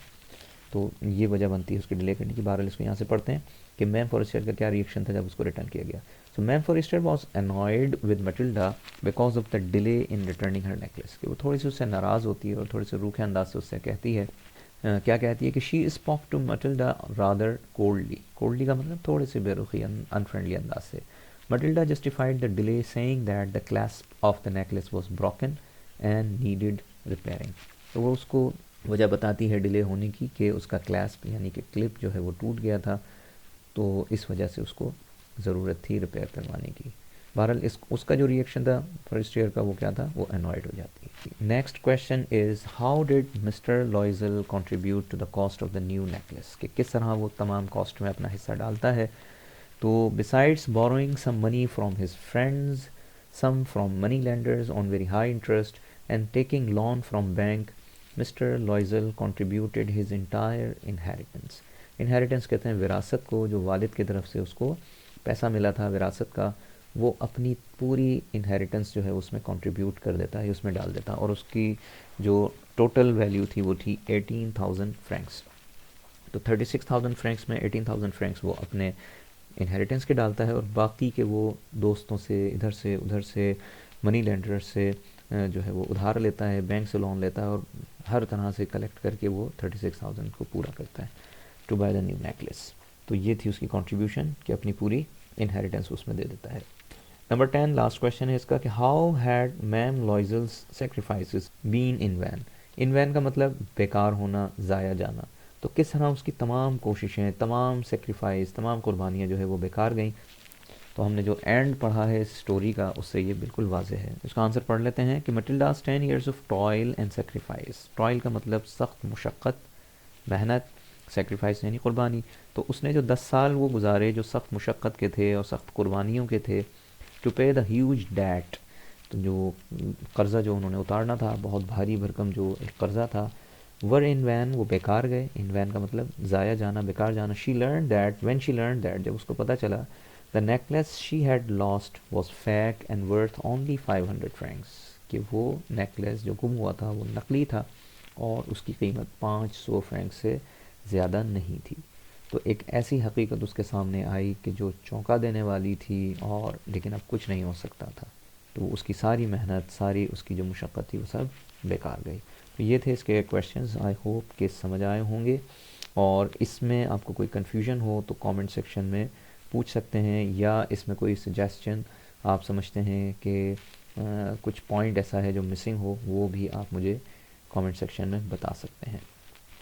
तो ये वजह बनती है उसकी डिले करने की। बहरहाल इसको यहाँ से पढ़ते हैं कि मैम फॉरेस्टर का क्या रिएक्शन था जब उसको रिटर्न किया गया। So ma'am Forestier was annoyed with Matilda because of the delay in returning her necklace, कि वो थोड़ी सी उससे नाराज़ होती है और थोड़े से रूखे अंदाज से उससे कहती है, क्या कहती है कि she spoke to Matilda rather coldly, coldly का मतलब थोड़े से बेरुखी अनफ्रेंडली अंदाज से। Matilda justified the delay saying that the clasp of the necklace was broken and needed repairing, तो वो उसको वजह बताती है डिले होने की कि उसका क्लैस्प यानी कि क्लिप जो है वो टूट गया था, तो इस वजह से उसको ज़रूरत थी रिपेयर करवाने की। बहरहाल इस उसका जो रिएक्शन था फर्स्ट ईयर का वो क्या था, वो अनॉयड हो जाती है। Next question is how did Mr Loisel contribute to the cost of the new necklace, कि किस तरह वो तमाम कॉस्ट में अपना हिस्सा डालता है। तो besides borrowing some money from his friends, some from money lenders on very high interest and taking loan from bank, Mr Loisel contributed his entire inheritance. Inheritance कहते हैं विरासत को, जो वालिद की तरफ से उसको पैसा मिला था विरासत का, वो अपनी पूरी इनहेरिटेंस जो है उसमें कंट्रीब्यूट कर देता है, उसमें डाल देता है, और उसकी जो टोटल वैल्यू थी वो थी 18,000 फ्रैंक्स। तो 36,000 फ्रैंक्स में 18,000 फ्रैंक्स वो अपने इनहेरिटेंस के डालता है और बाकी के वो दोस्तों से इधर से उधर से मनी लेंडर से जो है वो उधार लेता है, बैंक से लोन लेता है और हर तरह से कलेक्ट करके वो 36,000 को पूरा करता है to buy the new necklace. तो ये थी उसकी कंट्रीब्यूशन कि अपनी पूरी इनहेरिटेंस उसमें दे देता है। नंबर 10 लास्ट क्वेश्चन है इसका कि how had ma'am Loisel's sacrifices been in vain. In vain का मतलब बेकार होना, ज़ाया जाना। तो किस तरह उसकी तमाम कोशिशें, तमाम सेक्रीफाइस, तमाम कुर्बानियाँ जो है वो बेकार गईं। तो हमने जो एंड पढ़ा है इस स्टोरी का उससे ये बिल्कुल वाज़ेह है। इसका आंसर पढ़ लेते हैं कि मटिल्डास 10 years of toil and sacrifice. Toil का मतलब सख्त मुशक्क़त, मेहनत, सेक्रीफाइस यानी कुर्बानी। तो उसने जो 10 साल वो गुजारे जो सख्त मुशक्क़त के थे और सख्त कुर्बानियों के थे, टू पे द ह्यूज डैट, तो जो कर्ज़ा जो उन्होंने उतारना था, बहुत भारी भरकम जो एक कर्ज़ा था, वर इन वैन, वो बेकार गए। इन वैन का मतलब ज़ाया जाना, बेकार जाना। She learn that, when she learn that, जब उसको पता चला, the necklace she had lost was fake and worth only 500 Franks, कि वो नेकलेस जो गुम हुआ था वो नकली था और उसकी कीमत 500 फ्रैंक से ज़्यादा नहीं थी। तो एक ऐसी हकीकत उसके सामने आई कि जो चौंका देने वाली थी, और लेकिन अब कुछ नहीं हो सकता था। तो उसकी सारी मेहनत, सारी उसकी जो मुशक्क़त थी वो सब बेकार गई। तो ये थे इसके क्वेश्चंस। आई होप कि समझ आए होंगे, और इसमें आपको कोई कन्फ्यूजन हो तो कमेंट सेक्शन में पूछ सकते हैं, या इसमें कोई सजेस्शन आप समझते हैं कि कुछ पॉइंट ऐसा है जो मिसिंग हो, वो भी आप मुझे कमेंट सेक्शन में बता सकते हैं।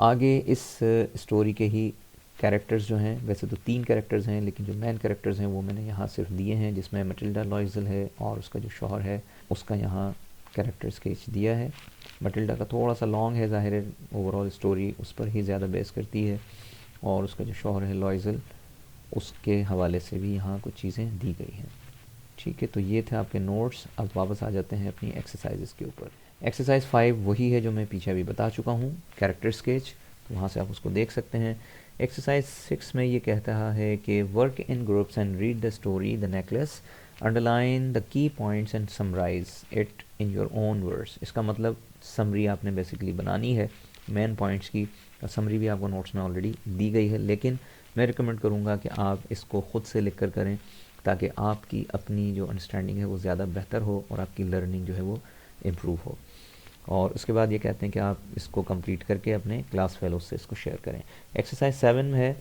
आगे इस स्टोरी के ही कैरेक्टर्स जो हैं, वैसे तो 3 कैरेक्टर्स हैं, लेकिन जो मेन कैरेक्टर्स हैं वो मैंने यहाँ सिर्फ दिए हैं, जिसमें मटिल्डा लॉइजल है और उसका जो शौहर है उसका यहाँ कैरेक्टर स्केच दिया है। मटिल्डा का थोड़ा सा लॉन्ग है, ज़ाहिर है ओवरऑल स्टोरी उस पर ही ज़्यादा बेस करती है, और उसका जो शौहर है लॉइजल, उसके हवाले से भी यहाँ कुछ चीज़ें दी गई हैं। ठीक है, तो ये थे आपके नोट्स। अब वापस आ जाते हैं अपनी एक्सरसाइजेस के ऊपर। एक्सरसाइज 5 वही है जो मैं पीछे अभी बता चुका हूँ, कैरेक्टर स्केच, तो वहाँ से आप उसको देख सकते हैं। एक्सरसाइज 6 में ये कहता है कि work in groups and read the story the necklace, underline the key points and summarise it in your own words. इसका मतलब समरी आपने बेसिकली बनानी है मेन पॉइंट्स की। समरी भी आपको नोट्स में ऑलरेडी दी गई है, लेकिन मैं रिकमेंड करूँगा कि आप इसको ख़ुद से लिख कर करें, ताकि आपकी अपनी जो अंडरस्टैंडिंग है वो ज़्यादा बेहतर हो और आपकी लर्निंग जो है वो इम्प्रूव हो। और उसके बाद ये कहते हैं कि आप इसको कंप्लीट करके अपने क्लास फेलोज से इसको शेयर करें। एक्सरसाइज 7 में है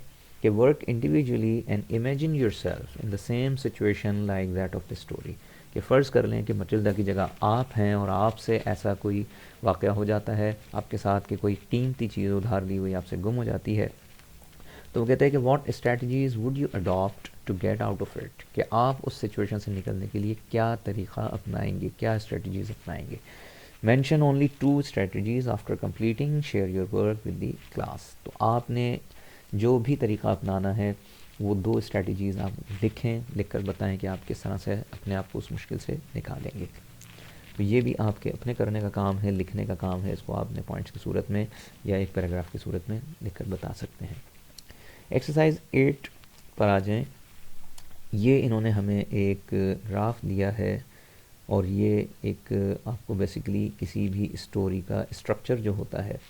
कि work individually and imagine yourself in the same situation like that of the story. कि फ़र्ज़ कर लें कि मटिल्डा की जगह आप हैं और आपसे ऐसा कोई वाक़या हो जाता है आपके साथ कि कोई कीमती चीज़ उधार ली हुई आपसे गुम हो जाती है। तो वो कहते हैं कि what strategies would you adopt to get out of it, कि आप उस सिचुएशन से निकलने के लिए क्या तरीक़ा अपनाएंगे, क्या स्ट्रैटेजीज़ अपनाएंगे। Mention only 2 strategies after completing, share your work with the class. तो आपने जो भी तरीक़ा अपनाना है वो 2 स्ट्रैटेजीज़ आप लिखें, लिख कर बताएँ कि आप किस तरह से अपने आप को उस मुश्किल से निकालेंगे। तो ये भी आपके अपने करने का काम है, लिखने का काम है। इसको आपने पॉइंट्स की सूरत में या एक पैराग्राफ की सूरत में लिख कर बता सकते हैं। एक्सरसाइज 8 पर आ जाएं। ये इन्होंने हमें एक ग्राफ दिया है, और ये एक आपको बेसिकली किसी भी स्टोरी का स्ट्रक्चर जो होता है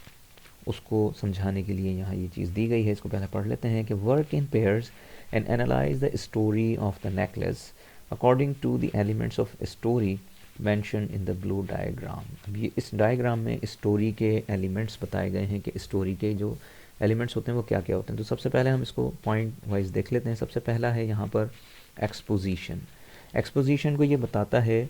उसको समझाने के लिए यहाँ ये चीज़ दी गई है। इसको पहले पढ़ लेते हैं कि work in pairs and analyse the story of the necklace according to the elements of story mention in the blue diagram. अब ये इस डायग्राम में स्टोरी के एलिमेंट्स बताए गए हैं कि स्टोरी के जो एलिमेंट्स होते हैं वो क्या क्या होते हैं। तो सबसे पहले हम इसको पॉइंट वाइज देख लेते हैं। सबसे पहला है यहाँ पर एक्सपोजिशन। एक्सपोजिशन को ये बताता है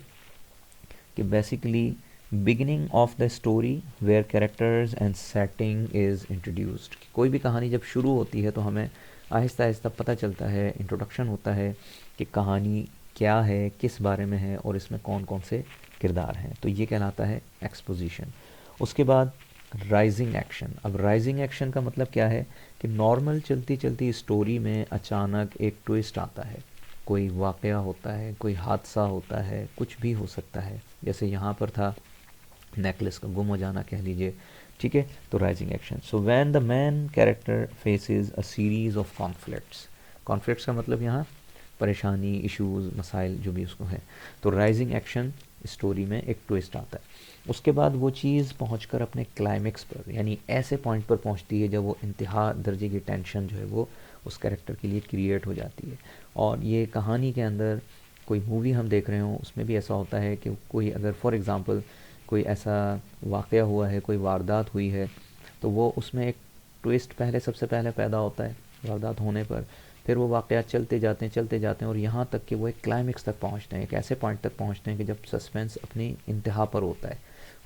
कि basically beginning of the story where characters and setting is introduced. कोई भी कहानी जब शुरू होती है तो हमें आहिस्ता आहिस्ता पता चलता है, इंट्रोडक्शन होता है कि कहानी क्या है, किस बारे में है और इसमें कौन कौन से किरदार हैं। तो ये कहलाता है एक्सपोजिशन। उसके बाद राइजिंग एक्शन। अब राइजिंग एक्शन का मतलब क्या है कि नॉर्मल चलती चलती स्टोरी में अचानक एक ट्विस्ट आता है, कोई वाक़या होता है, कोई हादसा होता है, कुछ भी हो सकता है। जैसे यहाँ पर था नेकलेस का गुम हो जाना कह लीजिए, ठीक है। तो rising action. So when the man character faces a series of conflicts. Conflicts का मतलब यहाँ परेशानी, इश्यूज़, मसाइल जो भी उसको है। तो राइजिंग एक्शन, स्टोरी में एक ट्विस्ट आता है। उसके बाद वो चीज़ पहुंचकर अपने क्लाइमेक्स पर, यानी ऐसे पॉइंट पर पहुंचती है जब वो इंतहा दर्जे की टेंशन जो है वो उस कैरेक्टर के लिए क्रिएट हो जाती है। और ये कहानी के अंदर कोई मूवी हम देख रहे हों उसमें भी ऐसा होता है कि कोई अगर फॉर एग्ज़ाम्पल कोई ऐसा वाक़या हुआ है, कोई वारदात हुई है, तो वो उसमें एक ट्विस्ट पहले सबसे पहले पैदा होता है, वारदात होने पर फिर वो वाक़यात चलते जाते हैं और यहाँ तक कि वो एक क्लाइमेक्स तक पहुँचते हैं, एक ऐसे पॉइंट तक पहुँचते हैं कि जब सस्पेंस अपनी इंतहा पर होता है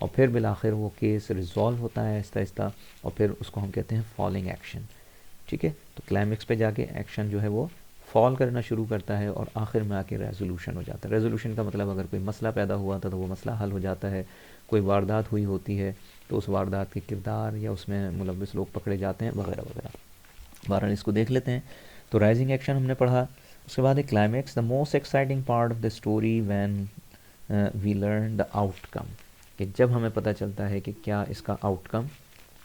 और फिर बिलाखिर वो केस रिज़ॉल्व होता है आहिस्ता आहिस्ता, और फिर उसको हम कहते हैं फॉलिंग एक्शन। ठीक है, तो क्लाइमेक्स पे जाके एक्शन जो है वो फॉल करना शुरू करता है और आखिर में आके रेजोल्यूशन हो जाता है। रेजोल्यूशन का मतलब अगर कोई मसला पैदा हुआ था तो वो मसला हल हो जाता है, कोई वारदात हुई होती है तो उस वारदात के किरदार या उसमें मुलव्विस लोग पकड़े जाते हैं वगैरह वगैरह। बहरहाल इसको देख लेते हैं। तो राइजिंग एक्शन हमने पढ़ा, उसके बाद एक climax, the most exciting part of the story when we learn the outcome, कि जब हमें पता चलता है कि क्या इसका आउटकम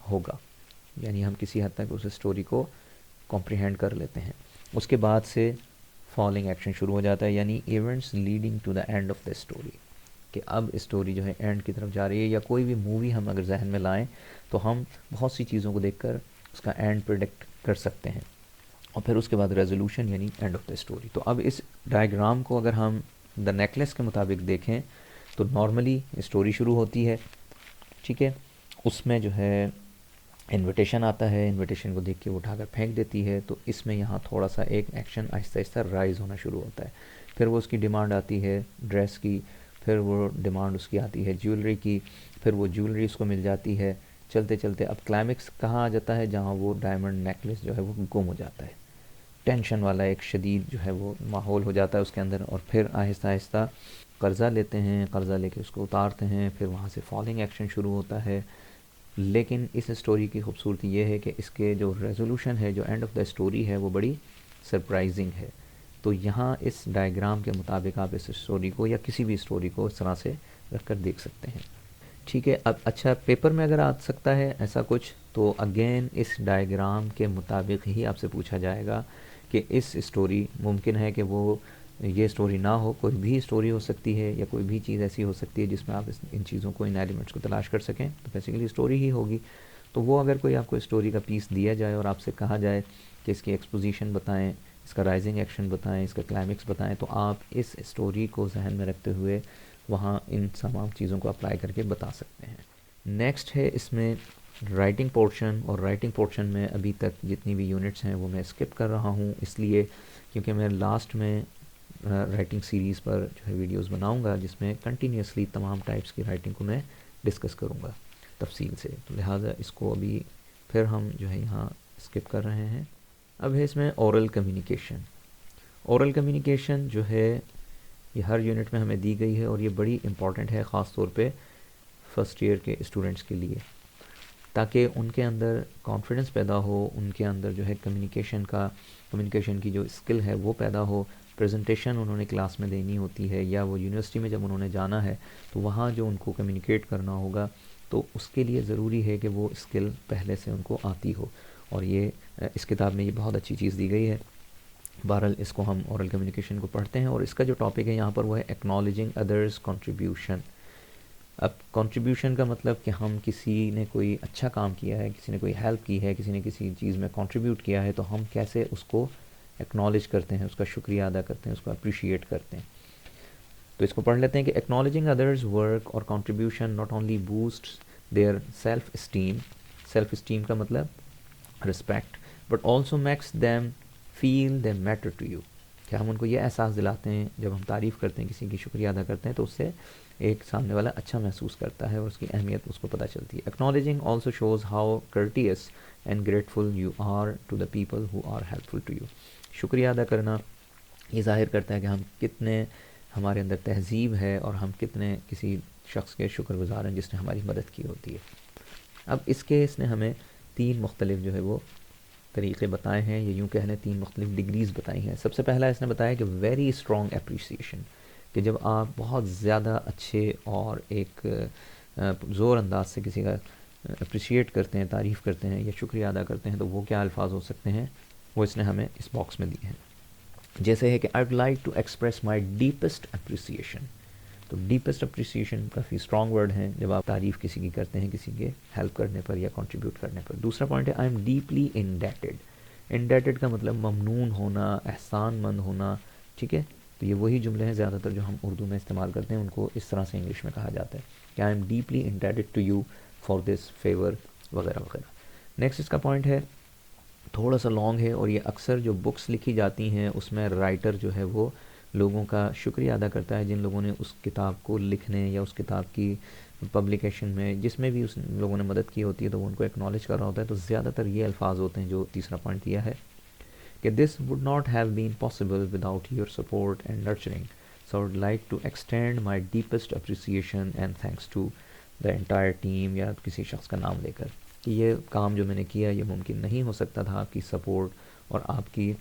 होगा, यानी हम किसी हद तक उस स्टोरी को कॉम्प्रिहेंड कर लेते हैं। उसके बाद से फॉलिंग एक्शन शुरू हो जाता है, यानी events leading to the end of the story, कि अब स्टोरी जो है एंड की तरफ जा रही है। या कोई भी मूवी हम अगर जहन में लाएं तो हम बहुत सी चीज़ों को देखकर उसका एंड प्रिडिक्ट कर सकते हैं, और फिर उसके बाद रेजोल्यूशन यानी एंड ऑफ द स्टोरी। तो अब इस डायग्राम को अगर हम द नेकलेस के मुताबिक देखें तो नॉर्मली स्टोरी शुरू होती है, ठीक है, उसमें जो है इनविटेशन आता है, इनविटेशन को देख के वो उठाकर फेंक देती है, तो इसमें यहाँ थोड़ा सा एक एक्शन आहिस्ता आहिस्ता राइज़ होना शुरू होता है। फिर वो उसकी डिमांड आती है ड्रेस की, फिर वो डिमांड उसकी आती है ज्वेलरी की, फिर वो ज्वेलरी उसको मिल जाती है। चलते चलते अब क्लाइमेक्स कहाँ आ जाता है, जहाँ वो डायमंड नेकलेस जो है वो गुम हो जाता है। टेंशन वाला एक शदीद जो है वो माहौल हो जाता है उसके अंदर, और फिर आहिस्ता आहिस्ता कर्ज़ा लेते हैं, कर्ज़ा लेके उसको उतारते हैं, फिर वहाँ से फॉलिंग एक्शन शुरू होता है। लेकिन इस स्टोरी की खूबसूरती ये है कि इसके जो रेजोल्यूशन है, जो एंड ऑफ द स्टोरी है, वो बड़ी सरप्राइजिंग है। तो यहाँ इस डायग्राम के मुताबिक आप इस स्टोरी को या किसी भी स्टोरी को इस तरह से रख कर देख सकते हैं। ठीक है, अब अच्छा पेपर में अगर आ सकता है ऐसा कुछ, तो अगेन इस डायग्राम के मुताबिक ही आपसे पूछा जाएगा कि इस स्टोरी मुमकिन है कि वो ये स्टोरी ना हो, कोई भी स्टोरी हो सकती है या कोई भी चीज़ ऐसी हो सकती है जिसमें आप इन चीज़ों को, इन एलिमेंट्स को तलाश कर सकें, तो बेसिकली स्टोरी ही होगी। तो वो अगर कोई आपको स्टोरी का पीस दिया जाए और आपसे कहा जाए कि इसकी एक्सपोजिशन बताएं, इसका राइजिंग एक्शन बताएं, इसका क्लाइमेक्स बताएं, तो आप इस स्टोरी को जहन में रखते हुए वहाँ इन तमाम चीज़ों को अप्लाई करके बता सकते हैं। नेक्स्ट है इसमें राइटिंग पोर्शन, और राइटिंग पोर्शन में अभी तक जितनी भी यूनिट्स हैं वो मैं स्किप कर रहा हूँ, इसलिए क्योंकि मैं लास्ट में राइटिंग सीरीज़ पर जो है वीडियोस बनाऊंगा जिसमें कंटिन्यूसली तमाम टाइप्स की राइटिंग को मैं डिस्कस करूंगा तफसील से, तो लिहाजा इसको अभी फिर हम जो है यहाँ स्किप कर रहे हैं। अब है इसमें ओरल कम्युनिकेशन। ओरल कम्युनिकेशन जो है ये हर यूनिट में हमें दी गई है और ये बड़ी इम्पॉर्टेंट है, ख़ास तौर पे फर्स्ट ईयर के स्टूडेंट्स के लिए, ताकि उनके अंदर कॉन्फिडेंस पैदा हो, उनके अंदर जो है कम्युनिकेशन की जो स्किल है वो पैदा हो। प्रेजेंटेशन उन्होंने क्लास में देनी होती है या वो यूनिवर्सिटी में जब उन्होंने जाना है तो वहाँ जो उनको कम्युनिकेट करना होगा, तो उसके लिए ज़रूरी है कि वो स्किल पहले से उनको आती हो, और ये इस किताब में ये बहुत अच्छी चीज़ दी गई है। बहरहाल इसको हम ओरल कम्युनिकेशन को पढ़ते हैं, और इसका जो टॉपिक है यहाँ पर वो है एक्नॉलेजिंग अदर्स कंट्रीब्यूशन। अब कंट्रीब्यूशन का मतलब कि हम किसी ने कोई अच्छा काम किया है, किसी ने कोई हेल्प की है, किसी ने किसी चीज़ में कंट्रीब्यूट किया है, तो हम कैसे उसको एक्नॉलेज करते हैं, उसका शुक्रिया अदा करते हैं, उसको अप्रिशिएट करते हैं। तो इसको पढ़ लेते हैं कि एक्नॉलेजिंग अदर्स वर्क और contribution not only boost their self esteem का मतलब respect, but also makes them feel they matter to you, कि हम उनको ये एहसास दिलाते हैं, जब हम तारीफ़ करते हैं, किसी की शुक्रिया अदा करते हैं, तो उससे एक सामने वाला अच्छा महसूस करता है और उसकी अहमियत उसको पता चलती है। Acknowledging also shows how courteous and grateful you are to the people who are helpful to you. शुक्रिया अदा करना ये ज़ाहिर करता है कि हम कितने, हमारे अंदर तहज़ीब है और हम कितने किसी शख्स के शुक्रगुज़ार हैं जिसने हमारी मदद की होती है। अब इसके इसने हमें 3 मुख्तलिफ जो है वो तरीक़े बताए हैं, ये यूँ कह लें 3 मुख्तलिफ डिग्रीज़ बताई हैं। सबसे पहला इसने बताया कि वेरी स्ट्रॉन्ग अप्रिसिएशन, कि जब आप बहुत ज़्यादा अच्छे और एक ज़ोर अंदाज से किसी का अप्रिशिएट करते हैं, तारीफ़ करते हैं या शुक्रिया अदा करते हैं, तो वो क्या अल्फाज हो सकते हैं, वो इसने हमें इस बॉक्स में दिए हैं। जैसे है कि I would like to express my deepest appreciation. तो डीपेस्ट अप्रिसिएशन काफ़ी स्ट्रॉन्ग वर्ड है जब आप तारीफ़ किसी की करते हैं, किसी के हेल्प करने पर या कंट्रीब्यूट करने पर। दूसरा पॉइंट है I am deeply indebted. Indebted का मतलब ममनून होना, एहसानमंद होना, ठीक है। तो ये वही जुमले हैं ज़्यादातर जो हम उर्दू में इस्तेमाल करते हैं, उनको इस तरह से इंग्लिश में कहा जाता है कि I am deeply indebted to you for this favour वगैरह वगैरह। नेक्स्ट इसका पॉइंट है थोड़ा सा लॉन्ग है और ये अक्सर जो बुक्स लिखी जाती हैं उसमें राइटर जो है वो लोगों का शुक्रिया अदा करता है जिन लोगों ने उस किताब को लिखने या उस किताब की पब्लिकेशन में जिसमें भी उस लोगों ने मदद की होती है तो वो उनको एक्नॉलेज कर रहा होता है। तो ज़्यादातर ये अल्फाज होते हैं जो तीसरा पॉइंट दिया है कि this would not have been possible without your support and nurturing, so I would like to extend my deepest appreciation and thanks to the entire team, या किसी शख्स का नाम लेकर कि ये काम जो मैंने किया ये मुमकिन नहीं हो सकता था आपकी सपोर्ट और आपकी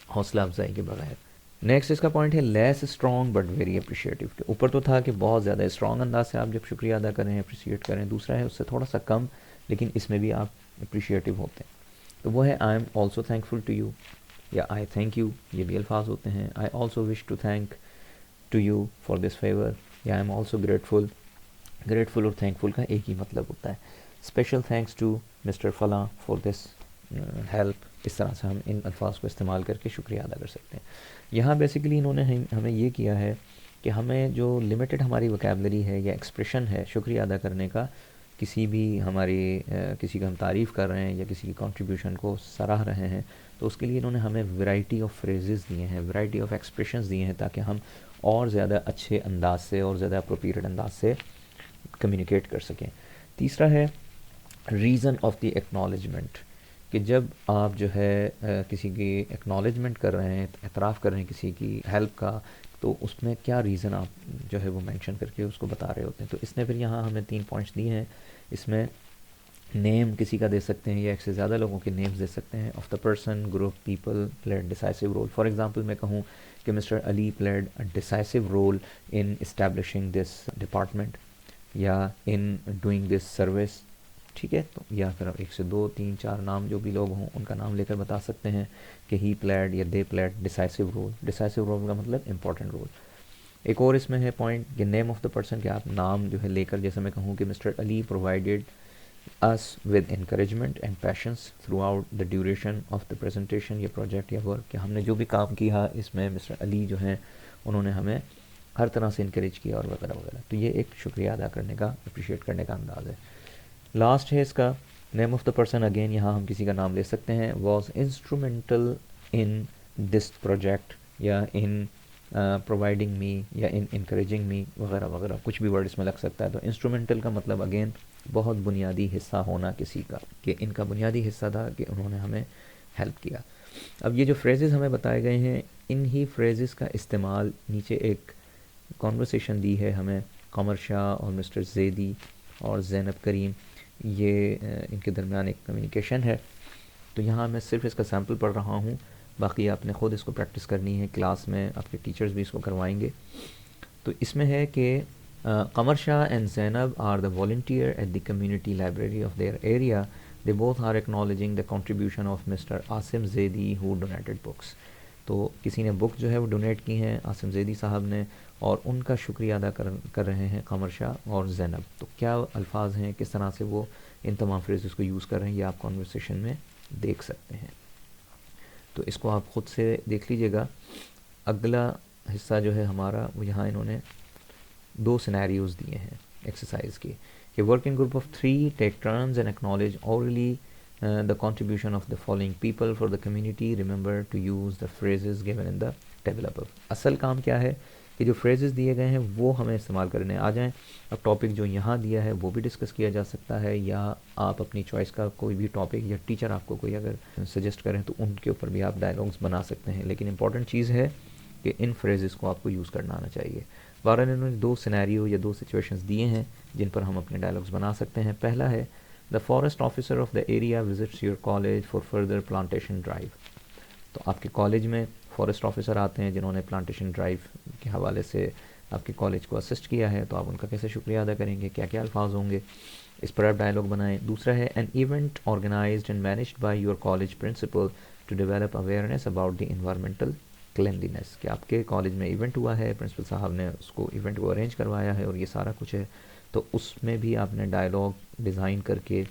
हौसला अफजाई के बगैर। नेक्स्ट इसका पॉइंट है less strong but very appreciative. के ऊपर तो था कि बहुत ज़्यादा स्ट्रॉन्ग अंदाज से आप जब शुक्रिया अदा करें अप्रिशिएट करें, दूसरा है उससे थोड़ा सा कम लेकिन इसमें भी आप अप्रिशिएटिव होते हैं। तो वो है I am also thankful to you या आई थैंक यू, ये भी अल्फाज होते हैं। I also wish to thank to you for this favour या I am also grateful. Grateful और थैंकफुल का एक ही मतलब होता है। स्पेशल थैंक्स टू मिस्टर फला फॉर दिस हेल्प, इस तरह से हम इन अल्फाज को इस्तेमाल करके शुक्रिया अदा कर सकते हैं। यहाँ बेसिकली इन्होंने हमें ये किया है कि हमें जो लिमिटेड हमारी वोकैबलरी है या एक्सप्रेशन है शुक्रिया अदा करने का, किसी भी हमारी किसी का हम तारीफ़ कर रहे हैं या किसी की कंट्रीब्यूशन को सराह रहे हैं तो उसके लिए इन्होंने हमें वैरायटी ऑफ फ्रेजेस दिए हैं, वैरायटी ऑफ एक्सप्रेशंस दिए हैं ताकि हम और ज़्यादा अच्छे अंदाज से और ज़्यादा अप्रोप्रिएट अंदाज से कम्युनिकेट कर सकें। तीसरा है रीज़न ऑफ द एक्नॉलेजमेंट, कि जब आप जो है किसी की एक्नॉलेजमेंट कर रहे हैं, एतराफ़ कर रहे हैं किसी की हेल्प का, तो उसमें क्या रीज़न आप जो है वो मेंशन करके उसको बता रहे होते हैं। तो इसने फिर यहाँ हमें 3 पॉइंट्स दिए हैं। इसमें नेम किसी का दे सकते हैं या एक से ज़्यादा लोगों के नेम्स दे सकते हैं। Of the person, group, people played decisive role. For example मैं कहूँ कि mister Ali played a decisive role in establishing this department या इन डूइंग दिस सर्विस, ठीक है। तो या फिर आप 1 से 2, 3, 4 नाम जो भी लोग हों उनका नाम लेकर बता सकते हैं कि ही प्लेड या they played decisive role. Decisive role का मतलब इंपॉर्टेंट रोल। एक और इसमें है पॉइंट कि नेम ऑफ द पर्सन, कि आप नाम जो है लेकर, जैसे मैं कहूँ कि mister Ali provided us with encouragement and passions throughout the duration of the presentation या प्रोजेक्ट या वर्क, कि हमने जो भी काम किया इसमें मिस्टर अली जो हैं उन्होंने हमें हर तरह से इनकरेज किया और वगैरह वगैरह। तो ये एक शुक्रिया अदा करने का, अप्रिशिएट करने का अंदाज़ है। लास्ट है इसका name of the person. Again यहाँ हम किसी का नाम ले सकते हैं। Was instrumental in this project या इन प्रोवाइडिंग मी या इन इनकरेजिंग मी वगैरह वगैरह, कुछ भी वर्ड इसमें लग सकता है। तो इंस्ट्रूमेंटल का मतलब अगेन बहुत बुनियादी हिस्सा होना किसी का, कि इनका बुनियादी हिस्सा था कि उन्होंने हमें हेल्प किया। अब ये जो फ्रेजेस हमें बताए गए हैं, इन ही फ्रेजेस का इस्तेमाल, नीचे एक कॉन्वर्सेशन दी है हमें कमर शाह और मिस्टर जैदी और ज़ैनब करीम, ये इनके दरमियान एक कम्युनिकेशन है। तो यहाँ मैं सिर्फ इसका सैम्पल पढ़ रहा हूँ, बाकी आपने ख़ुद इसको प्रैक्टिस करनी है, क्लास में आपके टीचर्स भी इसको करवाएंगे। तो इसमें है कि Qamar Shah and Zainab are the volunteer at the community library of their area, they both are acknowledging the contribution of mister Asim Zaidi who donated books. तो किसी ने बुक जो है वो डोनेट की हैं आसिम जैदी साहब ने, और उनका शुक्रिया अदा कर रहे हैं कमर शाह और ज़ैनब। तो क्या अल्फाज हैं, किस तरह से वो इन तमाम फ्रेज़ को यूज़ कर रहे हैं, ये आप कॉन्वर्सेशन में देख सकते हैं। तो इसको आप ख़ुद से देख लीजिएगा। अगला हिस्सा जो है हमारा, वो यहाँ इन्होंने 2 सिनेरियोज़ दिए हैं एक्सरसाइज के, कि working group of 3 take turns and acknowledge orally the contribution of the following people for the community, remember to use the phrases given in the table above। असल काम क्या है कि जो फ्रेजेस दिए गए हैं वो हमें इस्तेमाल करने आ जाएं। अब टॉपिक जो यहाँ दिया है वो भी डिस्कस किया जा सकता है, या आप अपनी चॉइस का कोई भी टॉपिक, या टीचर आपको कोई अगर सजेस्ट करें तो उनके ऊपर भी आप डायलॉग्स बना सकते हैं। लेकिन इंपॉर्टेंट चीज़ है कि इन फ्रेजेस को आपको यूज़ करना आना चाहिए। बहरहाल इन्होंने 2 सिनेरियो या 2 सिचुएशंस दिए हैं जिन पर हम अपने डायलॉग्स बना सकते हैं। पहला है the forest officer of the area visits your college for further plantation drive. तो आपके कॉलेज में फॉरेस्ट ऑफिसर आते हैं जिन्होंने प्लांटेशन ड्राइव के हवाले से आपके कॉलेज को असिस्ट किया है, तो आप उनका कैसे शुक्रिया अदा करेंगे, क्या क्या अल्फाज होंगे, इस पर आप डायलॉग बनाएं। दूसरा है an event organised and managed by your college principal to develop awareness about the environmental cleanliness, कि आपके कॉलेज में इवेंट हुआ है, प्रिंसिपल साहब ने उसको इवेंट को अरेंज करवाया है और ये सारा कुछ है। तो उसमें भी आपने डायलॉग डिज़ाइन करके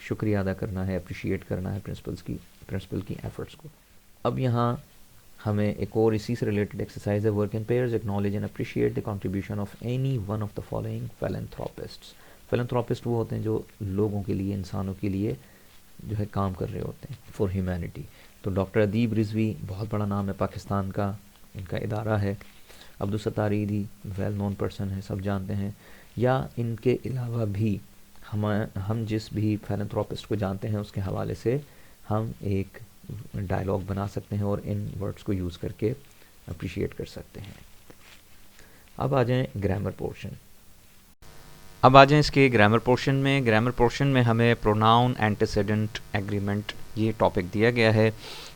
शुक्रिया अदा करना है, अप्रिशिएट करना है प्रिंसिपल की एफ़र्ट्स को। अब यहाँ हमें एक और इसी से रिलेटेड एक्सरसाइज है, work in pairs acknowledge and appreciate the contribution of any one of the following philanthropists. Philanthropist वो होते हैं जो लोगों के लिए, इंसानों के लिए जो है काम कर रहे होते हैं फॉर ह्यूमैनिटी। तो डॉक्टर अदीब रिजवी बहुत बड़ा नाम है पाकिस्तान का, इनका इदारा है। अब्दुल सत्तार ईदी वेल नोन पर्सन है, सब जानते हैं। या इनके अलावा भी हम जिस भी फिलैंथ्रोपिस्ट को जानते हैं उसके हवाले से हम एक डायलॉग बना सकते हैं और इन वर्ड्स को यूज़ करके अप्रिशिएट कर सकते हैं। अब आ जाएं ग्रामर पोर्शन। अब आ जाएं इसके ग्रामर पोर्शन में। ग्रामर पोर्शन में हमें प्रोनाउन, एंटीसीडेंट, एग्रीमेंट ये टॉपिक दिया गया है।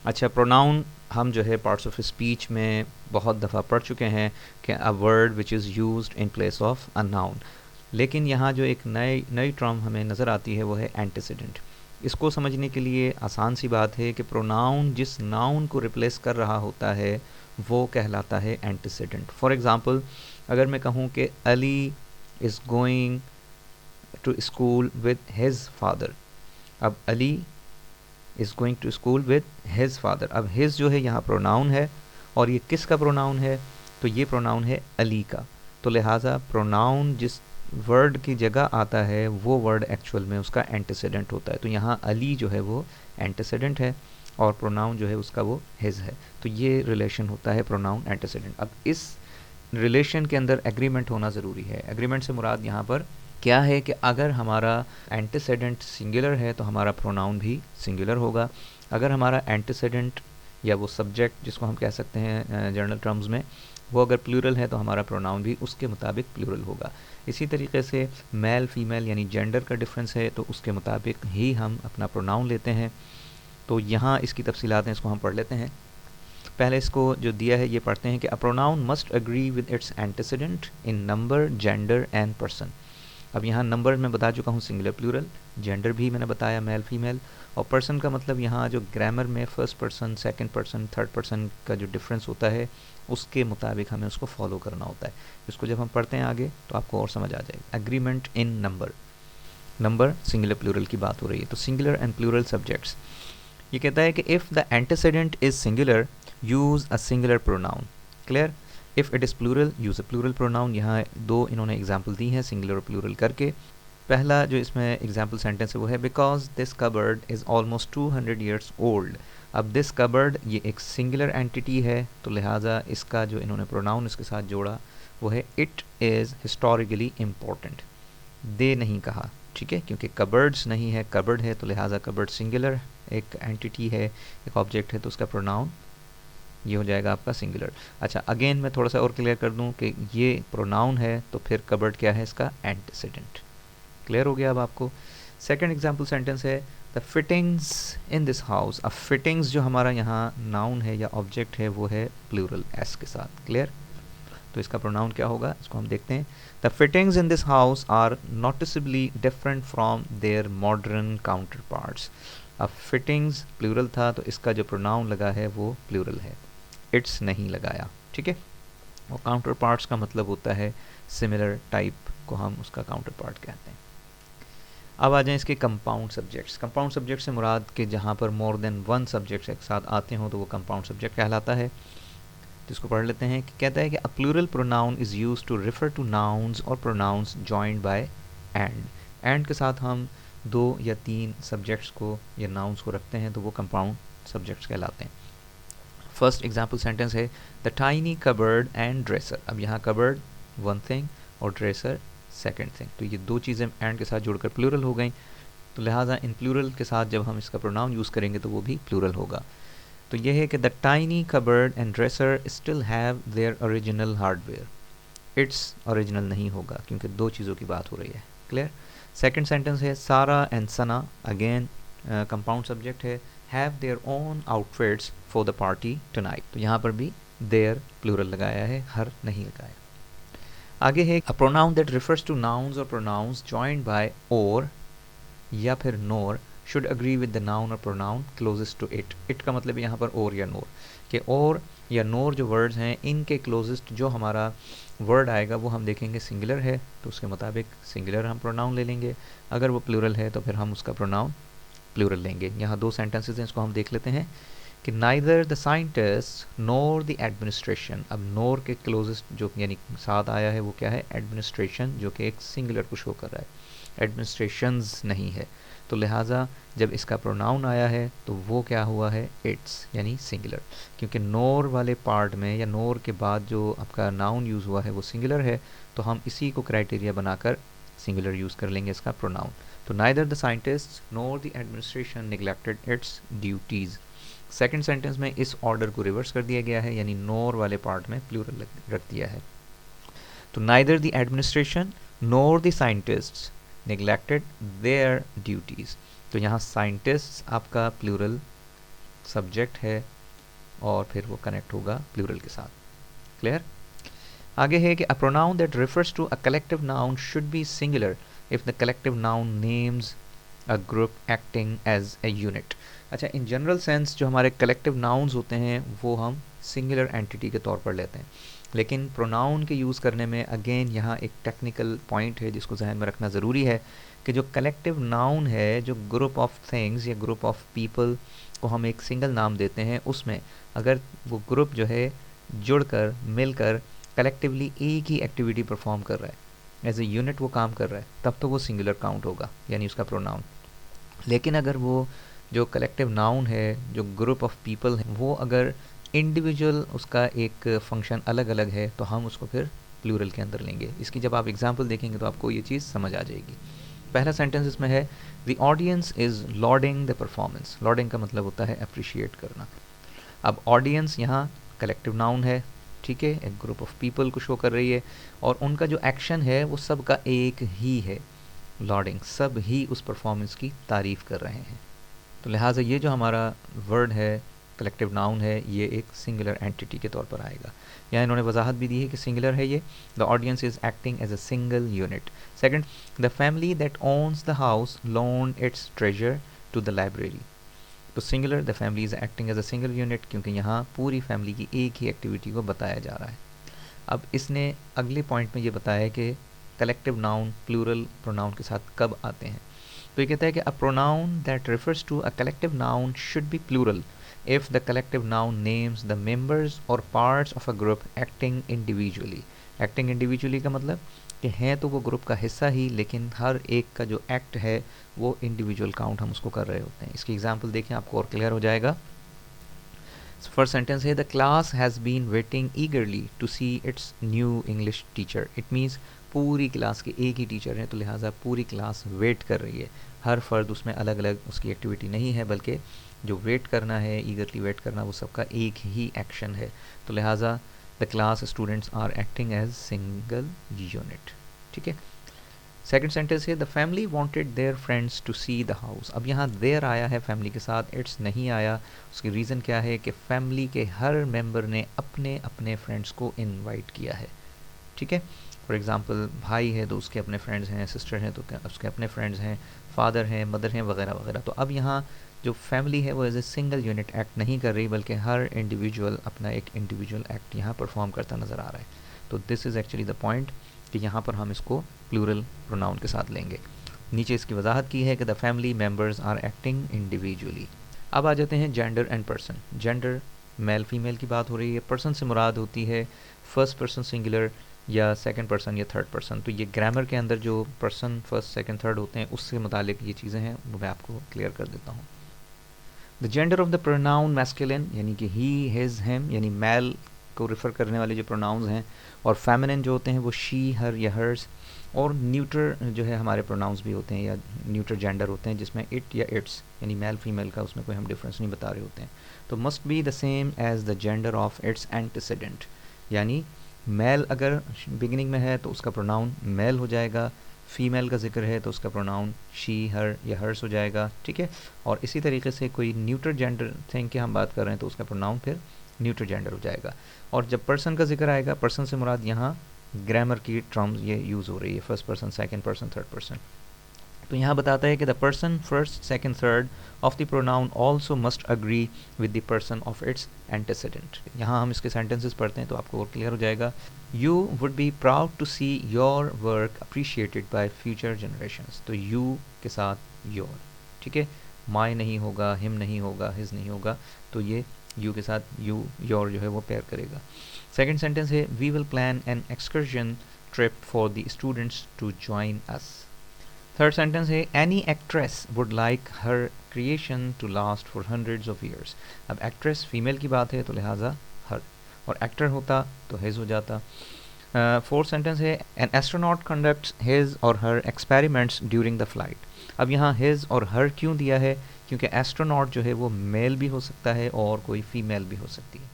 अच्छा, प्रोनाउन हम जो है पार्ट्स ऑफ स्पीच में बहुत दफ़ा पढ़ चुके हैं कि a word which is used in place of a noun. लेकिन यहाँ जो एक नई टर्म हमें नज़र आती है वो है एंटीसीडेंट। इसको समझने के लिए आसान सी बात है कि प्रोनाउन जिस नाउन को रिप्लेस कर रहा होता है वो कहलाता है एंटीसीडेंट। फॉर एग्ज़ाम्पल, अगर मैं कहूँ कि Ali is going to school with his father. अब Ali is going to school with his father. अब हिज जो है यहाँ प्रोनाउन है और ये किसका प्रोनाउन है? तो ये प्रोनाउन है अली का। तो लिहाजा प्रोनाउन जिस वर्ड की जगह आता है वो वर्ड एक्चुअल में उसका एंटीसीडेंट होता है। तो यहाँ अली जो है वो एंटीसीडेंट है और प्रोनाउन जो है उसका वो हिज है। तो ये रिलेशन होता है प्रोनाउन एंटीसीडेंट। अब इस रिलेशन के अंदर एग्रीमेंट होना ज़रूरी है। एग्रीमेंट से मुराद यहाँ पर क्या है कि अगर हमारा एंटीसीडेंट सिंगुलर है तो हमारा प्रोनाउन भी सिंगुलर होगा। अगर हमारा एंटीसीडेंट या वो सब्जेक्ट जिसको हम कह सकते हैं जनरल टर्म्स में, वो अगर प्लूरल है तो हमारा प्रोनाउन भी उसके मुताबिक प्लूरल होगा। इसी तरीके से मेल फीमेल यानी जेंडर का डिफरेंस है तो उसके मुताबिक ही हम अपना प्रोनाउन लेते हैं। तो यहाँ इसकी तफसीलात हैं, इसको हम पढ़ लेते हैं। पहले इसको जो दिया है ये पढ़ते हैं कि a pronoun must agree with its antecedent in number, gender and person. अब यहाँ नंबर मैं बता चुका हूँ सिंगुलर प्लूरल, जेंडर भी मैंने बताया मेल फीमेल, और पर्सन का मतलब यहाँ जो ग्रामर में first person, second person, third person का जो डिफरेंस होता है उसके मुताबिक हमें उसको फॉलो करना होता है। इसको जब हम पढ़ते हैं आगे तो आपको और समझ आ जाएगा। Agreement in number, number singular plural की बात हो रही है तो सिंगुलर एंड प्लूरल सब्जेक्ट्स। ये कहता है कि if the antecedent is singular use a singular pronoun. Clear? If it is plural use a plural pronoun. यहाँ दो इन्होंने एग्जाम्पल दी हैं सिंगुलर और प्लूरल करके। पहला जो इसमें एग्जाम्पल सेंटेंस है वो है because this cupboard is almost 200 years old. अब दिस कबर्ड ये एक सिंगुलर एंटिटी है तो लिहाजा इसका जो इन्होंने प्रोनाउन इसके साथ जोड़ा वो है इट इज़ हिस्टोरिकली इम्पोर्टेंट। दे नहीं कहा, ठीक है, क्योंकि कबर्ड्स नहीं है, कबर्ड है, तो लिहाजा कबर्ड सिंगुलर एक एंटिटी है, एक ऑब्जेक्ट है, तो उसका प्रोनाउन ये हो जाएगा आपका सिंगुलर। अच्छा, अगेन मैं थोड़ा सा और क्लियर कर दूं कि ये प्रोनाउन है तो फिर कबर्ड क्या है? इसका एंटीसीडेंट। क्लियर हो गया अब आपको? सेकंड एग्जांपल सेंटेंस है the fittings in this house. अब फिटिंग्स जो हमारा यहाँ नाउन है या ऑब्जेक्ट है वो है प्लूरल एस के साथ। क्लियर? तो इसका प्रोनाउन क्या होगा इसको हम देखते हैं। The fittings in this house are noticeably different from their modern counterparts. अब फिटिंग्स प्लूरल था तो इसका जो प्रोनाउन लगा है वो प्लूरल है, इट्स नहीं लगाया, ठीक है। और काउंटर पार्ट्स का मतलब होता है सिमिलर टाइप को हम उसका काउंटर पार्ट कहते हैं। अब आ जाएं इसके कंपाउंड सब्जेक्ट्स। कंपाउंड सब्जेक्ट से मुराद के जहाँ पर मोर देन वन सब्जेक्ट्स एक साथ आते हों तो वो कंपाउंड सब्जेक्ट कहलाता है। जिसको पढ़ लेते हैं कि कहता है कि a plural pronoun is used to refer to nouns और प्रोनाउंस जॉइंड बाय एंड के साथ हम दो या तीन सब्जेक्ट्स को या नाउन्स को रखते हैं तो वो कंपाउंड सब्जेक्ट्स कहलाते हैं। फर्स्ट एग्जाम्पल सेंटेंस है the tiny cupboard and dresser. अब यहाँ कबर्ड वन थिंग और ड्रेसर सेकंड थिंग, तो ये दो चीज़ें एंड के साथ जुड़कर प्लूरल हो गई, तो लिहाजा इन प्लूरल के साथ जब हम इसका प्रोनाउन यूज़ करेंगे तो वो भी प्लूरल होगा। तो ये है कि the tiny cupboard and dresser still have their original hardware. Its original नहीं होगा क्योंकि दो चीज़ों की बात हो रही है। क्लियर? सेकंड सेंटेंस है Sara and Sana, again compound subject है, have their own outfits for the party tonight. तो यहाँ पर भी देयर प्लूरल लगाया है, हर नहीं लगाया। आगे है a pronoun that refers to nouns और प्रोनाउंस जॉइंड बाय और या फिर nor should agree with the noun or pronoun closest to it. It का मतलब यहाँ पर और या नोर, कि और या नोर जो वर्ड्स हैं इनके क्लोजेस्ट जो हमारा वर्ड आएगा वो हम देखेंगे सिंगुलर है तो उसके मुताबिक सिंगुलर हम प्रोनाउन ले लेंगे, अगर वो प्लूरल है तो फिर हम उसका प्रोनाउन प्लूरल लेंगे। यहाँ दो सेंटेंसेस हैं, इसको हम देख लेते हैं कि neither the scientist NOR the administration, अब नोर के क्लोजेस्ट जो यानी साथ आया है वो क्या है, एडमिनिस्ट्रेशन, जो कि एक सिंगुलर को शो कर रहा है, एडमिनिस्ट्रेशंस नहीं है। तो लिहाजा जब इसका प्रोनाउन आया है तो वो क्या हुआ है, इट्स यानी सिंगुलर, क्योंकि नोर वाले पार्ट में या नोर के बाद जो आपका नाउन यूज़ हुआ है वो सिंगुलर है, तो हम इसी को क्राइटेरिया बनाकर सिंगुलर यूज़ कर लेंगे इसका प्रोनाउन। तो neither the scientist NOR the administration neglected it's duties. Second sentence में इस ऑर्डर को रिवर्स कर दिया गया है, यानी नोर वाले पार्ट में प्लूरल रख दिया है। तो neither the administration nor the scientists neglected their duties. तो यहाँ साइंटिस्ट आपका प्लूरल सब्जेक्ट है और फिर वो कनेक्ट होगा प्लूरल के साथ। क्लियर? आगे है कि a pronoun that refers to a collective noun should be singular if the collective noun names a group acting as a unit. अच्छा, इन जनरल सेंस जो हमारे कलेक्टिव नाउन्स होते हैं वो हम सिंगुलर एंटिटी के तौर पर लेते हैं, लेकिन प्रोनाउन के यूज़ करने में अगेन यहाँ एक टेक्निकल पॉइंट है जिसको जहन में रखना ज़रूरी है कि जो कलेक्टिव नाउन है, जो ग्रुप ऑफ थिंग्स या ग्रुप ऑफ पीपल को हम एक सिंगल नाम देते हैं, उसमें अगर वो ग्रुप जो है जुड़कर मिलकर कलेक्टिवली एक ही एक्टिविटी परफॉर्म कर रहा है, एज ए यूनिट वो काम कर रहा है, तब तो वो सिंगुलर काउंट होगा, यानी उसका प्रोनाउन। लेकिन अगर वो जो कलेक्टिव नाउन है, जो ग्रुप ऑफ पीपल है, वो अगर इंडिविजुअल उसका एक फंक्शन अलग अलग है, तो हम उसको फिर प्लूरल के अंदर लेंगे। इसकी जब आप एग्जांपल देखेंगे तो आपको ये चीज़ समझ आ जाएगी। पहला सेंटेंस इसमें है the audience is loading the performance. Loading का मतलब होता है अप्रिशिएट करना। अब ऑडियंस यहाँ कलेक्टिव नाउन है, ठीक है, एक ग्रुप ऑफ पीपल को शो कर रही है, और उनका जो एक्शन है वो सबका एक ही है, लॉडिंग, सब ही उस परफॉर्मेंस की तारीफ़ कर रहे हैं। तो लिहाजा ये जो हमारा वर्ड है, कलेक्टिव नाउन है, ये एक सिंगुलर एंटिटी के तौर पर आएगा। यहाँ इन्होंने वजाहत भी दी है कि सिंगुलर है ये, the audience is acting as a single unit. Second, the family that owns the house loaned its treasure to the library. तो singular, the family is acting as a single unit, क्योंकि यहाँ पूरी family की एक ही activity को बताया जा रहा है। अब इसने अगले पॉइंट में ये बताया है कि कलेक्टिव नाउन प्लूरल प्रोनाउन के साथ कब आते हैं। तो ये कहता है कि a pronoun that refers to a collective noun should be plural if the collective noun names the members or parts of a group acting individually। acting individually का मतलब कि हैं तो वो ग्रुप का हिस्सा ही, लेकिन हर एक का जो एक्ट है वो इंडिविजुअल काउंट हम उसको कर रहे होते हैं। इसकी एग्जांपल देखें, आपको और क्लियर हो जाएगा। फर्स्ट सेंटेंस है the class has been waiting eagerly to see its new English teacher. It means पूरी क्लास के एक ही टीचर हैं, तो लिहाजा पूरी क्लास वेट कर रही है। हर फर्द उसमें अलग अलग उसकी एक्टिविटी नहीं है, बल्कि जो वेट करना है, ईगरली वेट करना, वो सबका एक ही एक्शन है। तो लिहाजा the class students are acting as single unit. ठीक है। सेकंड सेंटेंस है the family wanted their friends to see the house. अब यहाँ देयर आया है फैमिली के साथ, इट्स नहीं आया। उसकी रीज़न क्या है कि फैमिली के हर मेंबर ने अपने अपने फ्रेंड्स को इनवाइट किया है। ठीक है। फॉर एग्ज़ाम्पल भाई है तो उसके अपने फ्रेंड्स हैं, सिस्टर हैं तो उसके अपने फ्रेंड्स हैं, फादर हैं, मदर हैं, वगैरह वगैरह। तो अब यहाँ जो फैमिली है वो as a single unit act नहीं कर रही, बल्कि हर इंडिविजुअल अपना एक इंडिविजुअल एक्ट यहाँ परफॉर्म करता नज़र आ रहा है। तो this is actually the point कि यहाँ पर हम इसको प्लूरल प्रोनाउन के साथ लेंगे। नीचे इसकी वजाहत की है कि the family members are acting individually. अब आ जाते हैं gender and person. Gender male female की बात हो रही है, पर्सन से मुराद होती है फर्स्ट पर्सन सिंगुलर या सेकंड पर्सन या थर्ड पर्सन। तो ये ग्रामर के अंदर जो पर्सन फर्स्ट सेकंड थर्ड होते हैं उससे मुतालिक ये चीज़ें हैं, वो मैं आपको क्लियर कर देता हूँ। The gender of the pronoun masculine यानी कि ही हिज हिम, यानी मेल को रेफ़र करने वाले जो प्रोनाउंस हैं, और फेमिनिन जो होते हैं वो शी हर या हर्स, और न्यूटर जो है हमारे प्रोनाउंस भी होते हैं या न्यूटर जेंडर होते हैं जिसमें इट या इट्स यानी मेल फीमेल का उसमें कोई हम डिफरेंस नहीं बता रहे होते हैं। तो must be the same as the gender of its antecedent, यानी मेल अगर बिगिनिंग में है तो उसका प्रोनाउन मेल हो जाएगा, फीमेल का जिक्र है तो उसका प्रोनाउन शी हर या हर्स हो जाएगा। ठीक है। और इसी तरीके से कोई न्यूटर जेंडर थिंग की हम बात कर रहे हैं तो उसका प्रोनाउन फिर न्यूटर जेंडर हो जाएगा। और जब पर्सन का जिक्र आएगा, पर्सन से मुराद यहाँ ग्रामर की टर्म्स ये यूज़ हो रही है, first person, second person, third person. तो यहाँ बताता है कि the person first second third of the pronoun also must agree with the person of its antecedent. यहाँ हम इसके सेंटेंसेस पढ़ते हैं तो आपको और क्लियर हो जाएगा। You would be proud to see your work appreciated by future generations. तो यू के साथ योर, ठीक है। माई नहीं होगा, हिम नहीं होगा, हिज नहीं होगा, तो ये यू के साथ यू योर जो है वो पेयर करेगा। सेकेंड सेंटेंस है we will plan an excursion trip for the students to join us. Third sentence है any actress would like her creation to last for hundreds of years. अब actress female की बात है तो लिहाजा हर, और एक्टर होता तो हिज हो जाता। फोर्थ सेंटेंस है एन एस्ट्रोनॉट कंडक्ट्स हिज और हर एक्सपेरिमेंट्स ड्यूरिंग द फ्लाइट। अब यहाँ हिज और हर क्यों दिया है, क्योंकि एस्ट्रोनॉट जो है वो मेल भी हो सकता है और कोई फीमेल भी हो सकती है।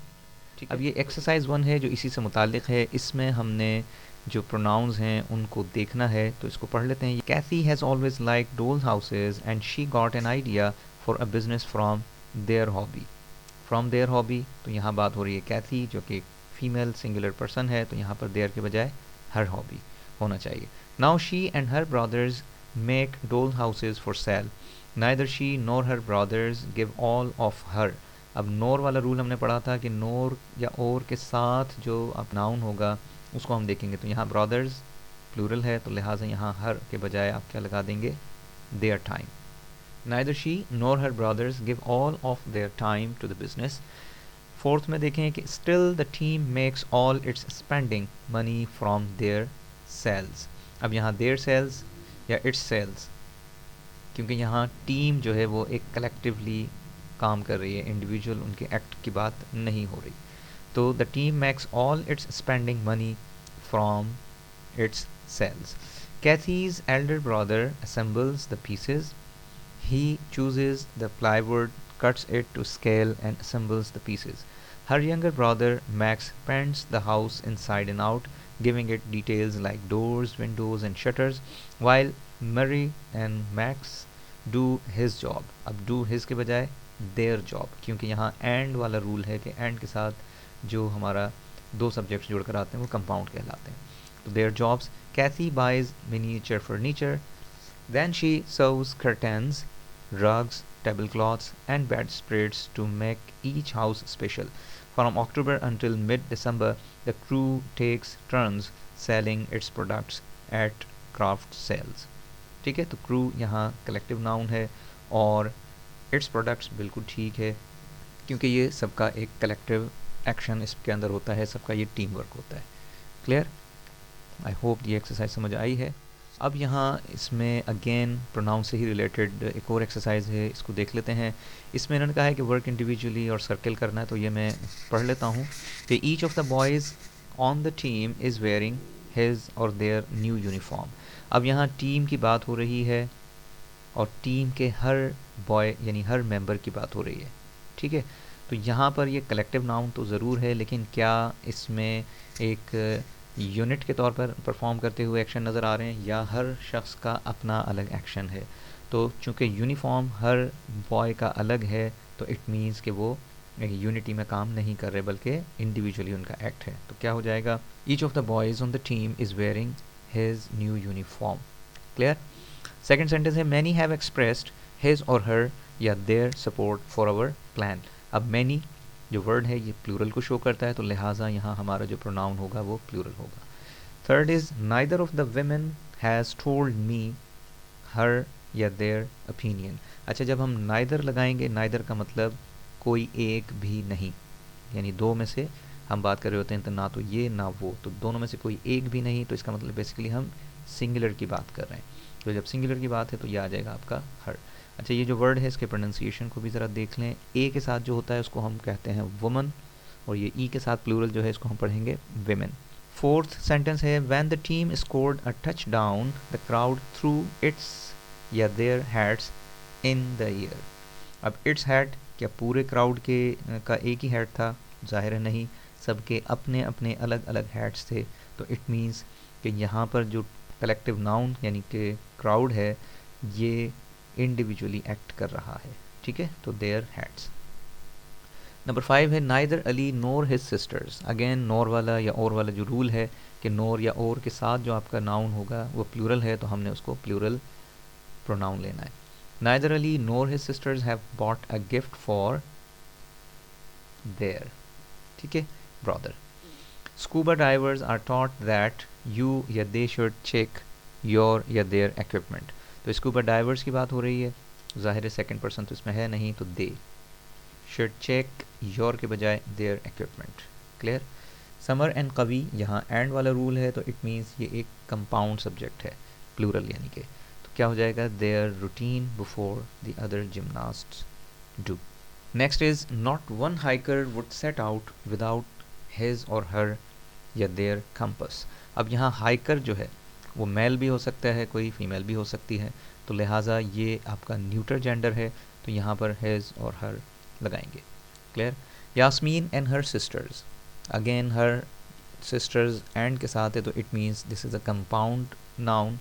ठीक है, अब ये एक्सरसाइज 1 है जो इसी से मुतालिक है। इसमें हमने जो प्रोनाउंस हैं उनको देखना है, तो इसको पढ़ लेते हैं। Kathy has always like doll houses and she got an idea for a business from their hobby. From their hobby, तो यहाँ बात हो रही है कैथी जो कि फीमेल सिंगुलर पर्सन है, तो यहाँ पर देयर के बजाय हर हॉबी होना चाहिए। Now she and her brothers make dollhouses for sale. Neither she nor her brothers give all of her. अब नोर वाला रूल हमने पढ़ा था कि नोर या और के साथ जो अब नाउन होगा उसको हम देखेंगे। तो यहाँ ब्रदर्स प्लूरल है, तो लिहाजा यहाँ हर के बजाय आप क्या लगा देंगे, their time. Neither she nor her brothers give all of their time to the business. Fourth में देखें कि still the team makes all its spending money from their sales. अब यहाँ देयर सेल्स या इट्स सेल्स, क्योंकि यहाँ team जो है वो एक कलेक्टिवली काम कर रही है, इंडिविजुअल उनके एक्ट की बात नहीं हो रही। तो the team makes all its spending money from its sales. Kathy's elder brother assembles the pieces. He chooses the plywood, cuts it to scale, and assembles the pieces. Her younger brother Max paints the house inside and out, giving it details like doors, windows, and shutters, while Murray and Max do his job. अब do his के बजाय their job, क्योंकि यहाँ and वाला rule है कि and के साथ जो हमारा दो सब्जेक्ट्स जुड़कर आते हैं वो कंपाउंड कहलाते हैं। तो their jobs. Kathy buys miniature furniture. Then she sews curtains, rugs, tablecloths, and bedspreads to make each house special. From October until mid-December, the crew takes turns selling its products at craft sales. ठीक है, तो crew यहाँ collective noun है और its products बिल्कुल ठीक है, क्योंकि ये सबका एक collective action इसके अंदर होता है, सबका ये टीम वर्क होता है। क्लियर? आई होप ये एक्सरसाइज समझ आई है। अब यहाँ इसमें अगेन प्रोनाउन से ही रिलेटेड एक और एक्सरसाइज है, इसको देख लेते हैं। इसमें इन्होंने कहा है कि वर्क इंडिविजुअली और सर्कल करना है, तो ये मैं पढ़ लेता हूँ कि each of the boys on the team is wearing his और देयर न्यू यूनिफॉर्म। अब यहाँ टीम की बात हो रही है और टीम के हर बॉय यानी हर मेंबर की बात हो रही है। ठीक है, तो यहाँ पर ये कलेक्टिव नाउन तो ज़रूर है, लेकिन क्या इसमें एक यूनिट के तौर पर परफॉर्म करते हुए एक्शन नज़र आ रहे हैं या हर शख्स का अपना अलग एक्शन है। तो चूँकि यूनिफॉर्म हर बॉय का अलग है, तो इट मीन्स कि वो यूनिटी में काम नहीं कर रहे बल्कि इंडिविजुअली उनका एक्ट है। तो क्या हो जाएगा, each of the boys on the team is wearing his new uniform. Clear? Second sentence है मैनी हैव एक्सप्रेस्ड हिज और हर या their support for our plan. अब मैनी जो वर्ड है ये प्लूरल को शो करता है, तो लिहाजा यहाँ हमारा जो प्रोनाउन होगा वो प्लूरल होगा। Third is neither of the women has told me her या देयर ओपिनियन। अच्छा, जब हम नाइदर लगाएंगे, नाइदर का मतलब कोई एक भी नहीं, यानी दो में से हम बात कर रहे होते हैं, तो ना तो ये ना वो, तो दोनों में से कोई एक भी नहीं, तो इसका मतलब बेसिकली हम सिंगुलर की बात कर रहे हैं। तो जब सिंगुलर की बात है तो ये आ जाएगा आपका हर। अच्छा, ये जो वर्ड है इसके प्रोनाउंसिएशन को भी ज़रा देख लें। ए के साथ जो होता है उसको हम कहते हैं वुमन, और ये ई के साथ प्लूरल जो है इसको हम पढ़ेंगे विमेन। फोर्थ सेंटेंस है when the team scored a touchdown the crowd threw its या their hats in the air. अब इट्स हैट, क्या पूरे क्राउड के का एक ही हैट था? जाहिर है नहीं, सबके अपने अपने अलग अलग हैट्स थे। तो इट मीन्स कि यहाँ पर जो कलेक्टिव नाउन यानी कि क्राउड है ये इंडिविजुअली एक्ट कर रहा है। ठीक है, तो देयर हैट्स। नंबर 5 है neither Ali nor his sisters. Again nor वाला या और वाला जो रूल है कि नोर या और के साथ जो आपका नाउन होगा वो प्लूरल है, तो हमने उसको प्लूरल प्रोनाउन लेना है। Neither Ali nor his sisters have bought a gift for their, ठीक है, brother. Scuba divers are taught that you या दे शुड चेक योर या देयर इक्विपमेंट। तो स्कूबा डाइवर्स की बात हो रही है, ज़ाहिर है सेकंड पर्सन तो इसमें है नहीं, तो दे शुड चेक योर के बजाय their equipment. Clear. Samar and Kavi, यहाँ एंड वाला रूल है तो इट मीन्स ये एक कंपाउंड सब्जेक्ट है, प्लूरल यानी कि, तो क्या हो जाएगा, their routine before the other gymnasts do. Next is not one hiker would set out without his और हर या देयर कंपस। अब यहाँ हाइकर जो है वो मेल भी हो सकता है, कोई फीमेल भी हो सकती है, तो लिहाजा ये आपका न्यूटर जेंडर है, तो यहाँ पर हिज और हर लगाएंगे। Clear. Yasmin and her sisters, again her sisters and के साथ है तो it means this is a compound noun.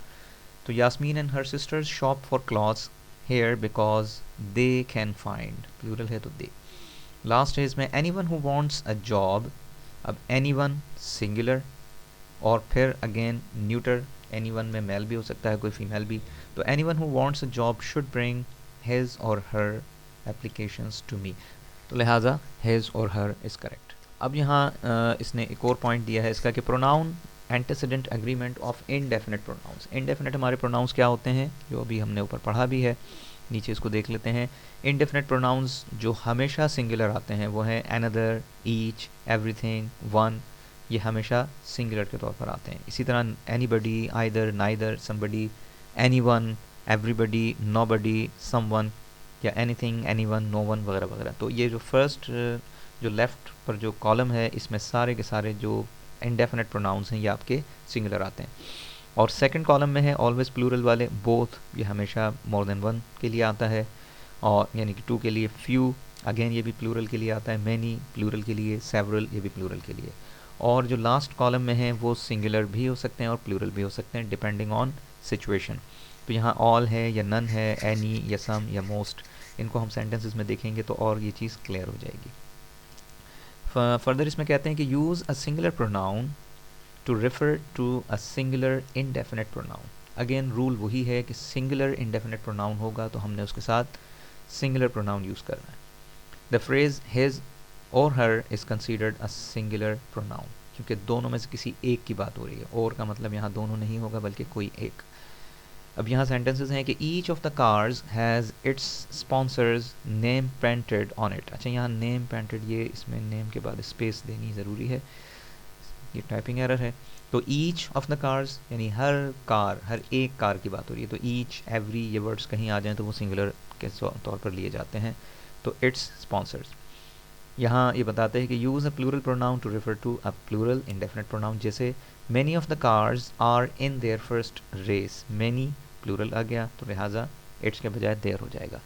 तो Yasmin and her sisters shop for clothes here because they can find, plural है तो दे। लास्ट है इसमें anyone who wants a job, अब एनीवन सिंगुलर और फिर अगेन न्यूटर, एनीवन में male भी हो सकता है, कोई फीमेल भी, तो anyone who wants a job should bring his और हर एप्लीकेशंस टू मी, तो लिहाजा हिज और हर इज़ करेक्ट। अब यहाँ इसने एक और पॉइंट दिया है इसका कि pronoun antecedent agreement of indefinite pronounce. Indefinite हमारे प्रोनाउंस क्या होते हैं, जो अभी हमने ऊपर पढ़ा भी है, नीचे इसको देख लेते हैं। इनडेफिनेट प्रोनाउंस जो हमेशा सिंगुलर आते हैं वो हैं अनदर, ईच, एवरीथिंग, वन, ये हमेशा सिंगुलर के तौर पर आते हैं। इसी तरह anybody, either, neither, somebody, anyone, everybody, nobody, someone या एनीथिंग, एनीवन, नोवन वगैरह वगैरह। तो ये जो फर्स्ट जो लेफ़्ट पर जो कॉलम है इसमें सारे के सारे जो इंडेफिनेट प्रोनाउंस हैं ये आपके सिंगुलर आते हैं। और सेकंड कॉलम में है ऑलवेज प्लूरल वाले, बोथ, ये हमेशा मोर देन वन के लिए आता है, और यानी कि टू के लिए, फ्यू अगेन ये भी प्लूरल के लिए आता है, मैनी प्लूरल के लिए, सेवरल ये भी प्लूरल के लिए। और जो लास्ट कॉलम में है वो सिंगुलर भी हो सकते हैं और प्लूरल भी हो सकते हैं डिपेंडिंग ऑन सिचुएशन। तो यहाँ ऑल है या नन है, एनी या सम या मोस्ट, इनको हम सेंटेंसेस में देखेंगे तो और ये चीज़ क्लियर हो जाएगी। फर्दर इसमें कहते हैं कि use a singular pronoun to refer to a singular indefinite pronoun. Again rule वही है कि सिंगुलर इनडेफिनेट प्रोनाउन होगा तो हमने उसके साथ सिंगुलर प्रोनाउन यूज़ करना है। द फ्रेज हिज और हर is considered a singular pronoun, क्योंकि दोनों में से किसी एक की बात हो रही है, और का मतलब यहाँ दोनों नहीं होगा बल्कि कोई एक। अब यहाँ सेंटेंसेस हैं कि each of the cars has its sponsors name painted on it. अच्छा, यहाँ नेम पेंटेड, ये इसमें नेम के बाद स्पेस देनी ज़रूरी है, ये टाइपिंग एरर है। तो ईच ऑफ द कार्स यानी हर कार, हर एक कार की बात हो रही है, तो ईच, एवरी ये वर्ड्स कहीं आ जाएं तो वो सिंगुलर के तौर पर लिए जाते हैं, तो इट्स स्पॉन्सर्स। यहाँ ये बताते हैं कि use a plural pronoun to refer to a plural indefinite pronoun, जैसे many of the cars are in their first race, many plural आ गया तो लिहाजा इट्स के बजाय देयर हो जाएगा।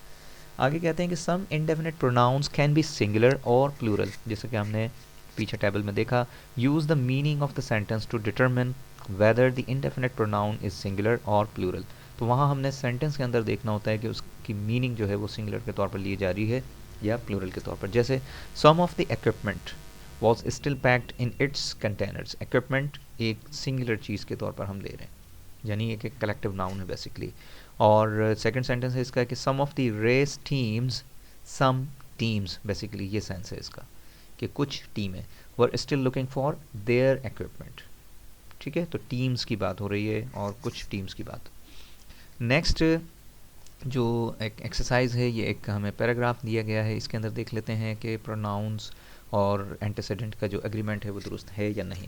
आगे कहते हैं कि some indefinite pronouns can be singular और प्लूरल, जैसे कि हमने पीछे टेबल में देखा। Use the meaning of the sentence to determine whether the indefinite pronoun is singular और प्लूरल। तो वहाँ हमने सेंटेंस के अंदर देखना होता है कि उसकी मीनिंग जो है वो सिंगुलर के तौर पर ली जा रही है या प्लूरल के तौर पर। जैसे some of the equipment was still packed in its containers, equipment एक सिंगुलर चीज़ के तौर पर हम ले रहे हैं, यानी एक कलेक्टिव नाउन है बेसिकली। और सेकंड सेंटेंस है इसका कि some of the race teams, some teams basically ये सेंस है इसका कि कुछ टीमें were still looking for their equipment. ठीक है, तो टीम्स की बात हो रही है और कुछ टीम्स की बात। नेक्स्ट जो एक एक्सरसाइज है, ये एक हमें पैराग्राफ दिया गया है, इसके अंदर देख लेते हैं कि प्रोनाउंस और एंटीसीडेंट का जो एग्रीमेंट है वो दुरुस्त है या नहीं।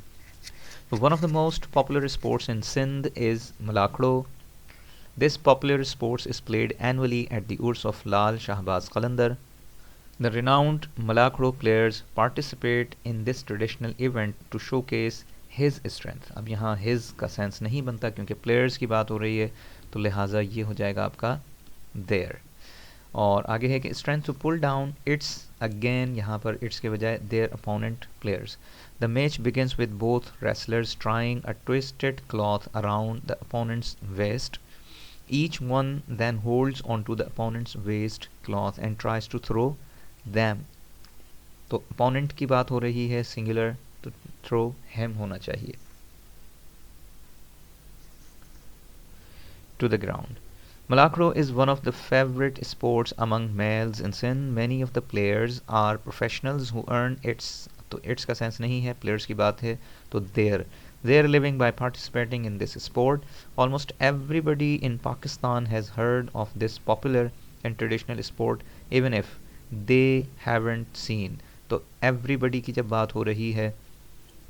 तो one of the most popular sports in Sindh is Malakhro. This popular sports is played annually at the Urs of Lal Shahbaz Qalandar. The renowned Malakhdo players participate in this traditional event to showcase his strength. अब यहाँ his का sense नहीं बनता क्योंकि players की बात हो रही है, तो लिहाजा ये हो जाएगा आपका their। और आगे है कि strength to pull down its, again यहाँ पर its के बजाय their opponent players. The match begins with both wrestlers trying a twisted cloth around the opponent's waist. Each one then holds onto the opponent's waist cloth and tries to throw them। तो opponent की बात हो रही है singular, तो throw him होना चाहिए। To the ground. Malakhdo is one of the favorite sports among males in Sindh. Many of the players are professionals who earn its, तो its का सेंस नहीं है, players की बात है, तो their living by participating in this sport. Almost everybody in Pakistan has heard of this popular and traditional sport even if they haven't seen. तो everybody की जब बात हो रही है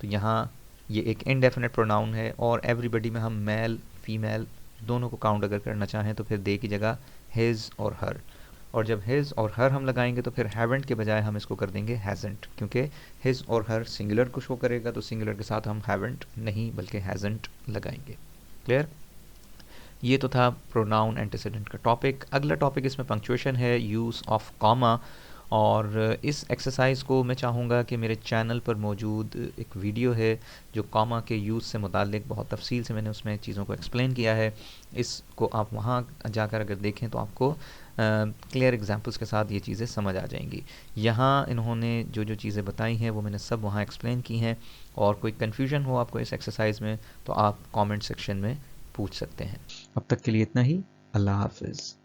तो यहाँ ये एक इनडेफिनेट प्रोनाउन है, और एवरीबडी में हम मेल फीमेल दोनों को काउंट अगर करना चाहें तो फिर दे की जगह हिज और हर, और जब हिज और हर हम लगाएंगे तो फिर हैवेंट के बजाय हम इसको कर देंगे हैजेंट, क्योंकि हिज और हर सिंगुलर को शो करेगा, तो सिंगुलर के साथ हम हैवेंट नहीं बल्कि हैजेंट लगाएंगे। क्लियर? ये तो था प्रोनाउन एंटीसीडेंट का टॉपिक। अगला टॉपिक इसमें पंक्चुएशन है, यूज़ ऑफ कॉमा। और इस एक्सरसाइज को मैं चाहूँगा कि मेरे चैनल पर मौजूद एक वीडियो है जो कॉमा के यूज़ से मुतालिक बहुत तफसील से मैंने उसमें चीज़ों को एक्सप्लेन किया है। इसको आप वहाँ जाकर अगर देखें तो आपको क्लियर एग्जांपल्स के साथ ये चीज़ें समझ आ जाएंगी। यहाँ इन्होंने जो जो चीज़ें बताई हैं वो मैंने सब वहाँ एक्सप्लेन की हैं, और कोई कन्फ्यूजन हो आपको इस एक्सरसाइज में तो आप कमेंट सेक्शन में पूछ सकते हैं। अब तक के लिए इतना ही। अल्लाह हाफिज़।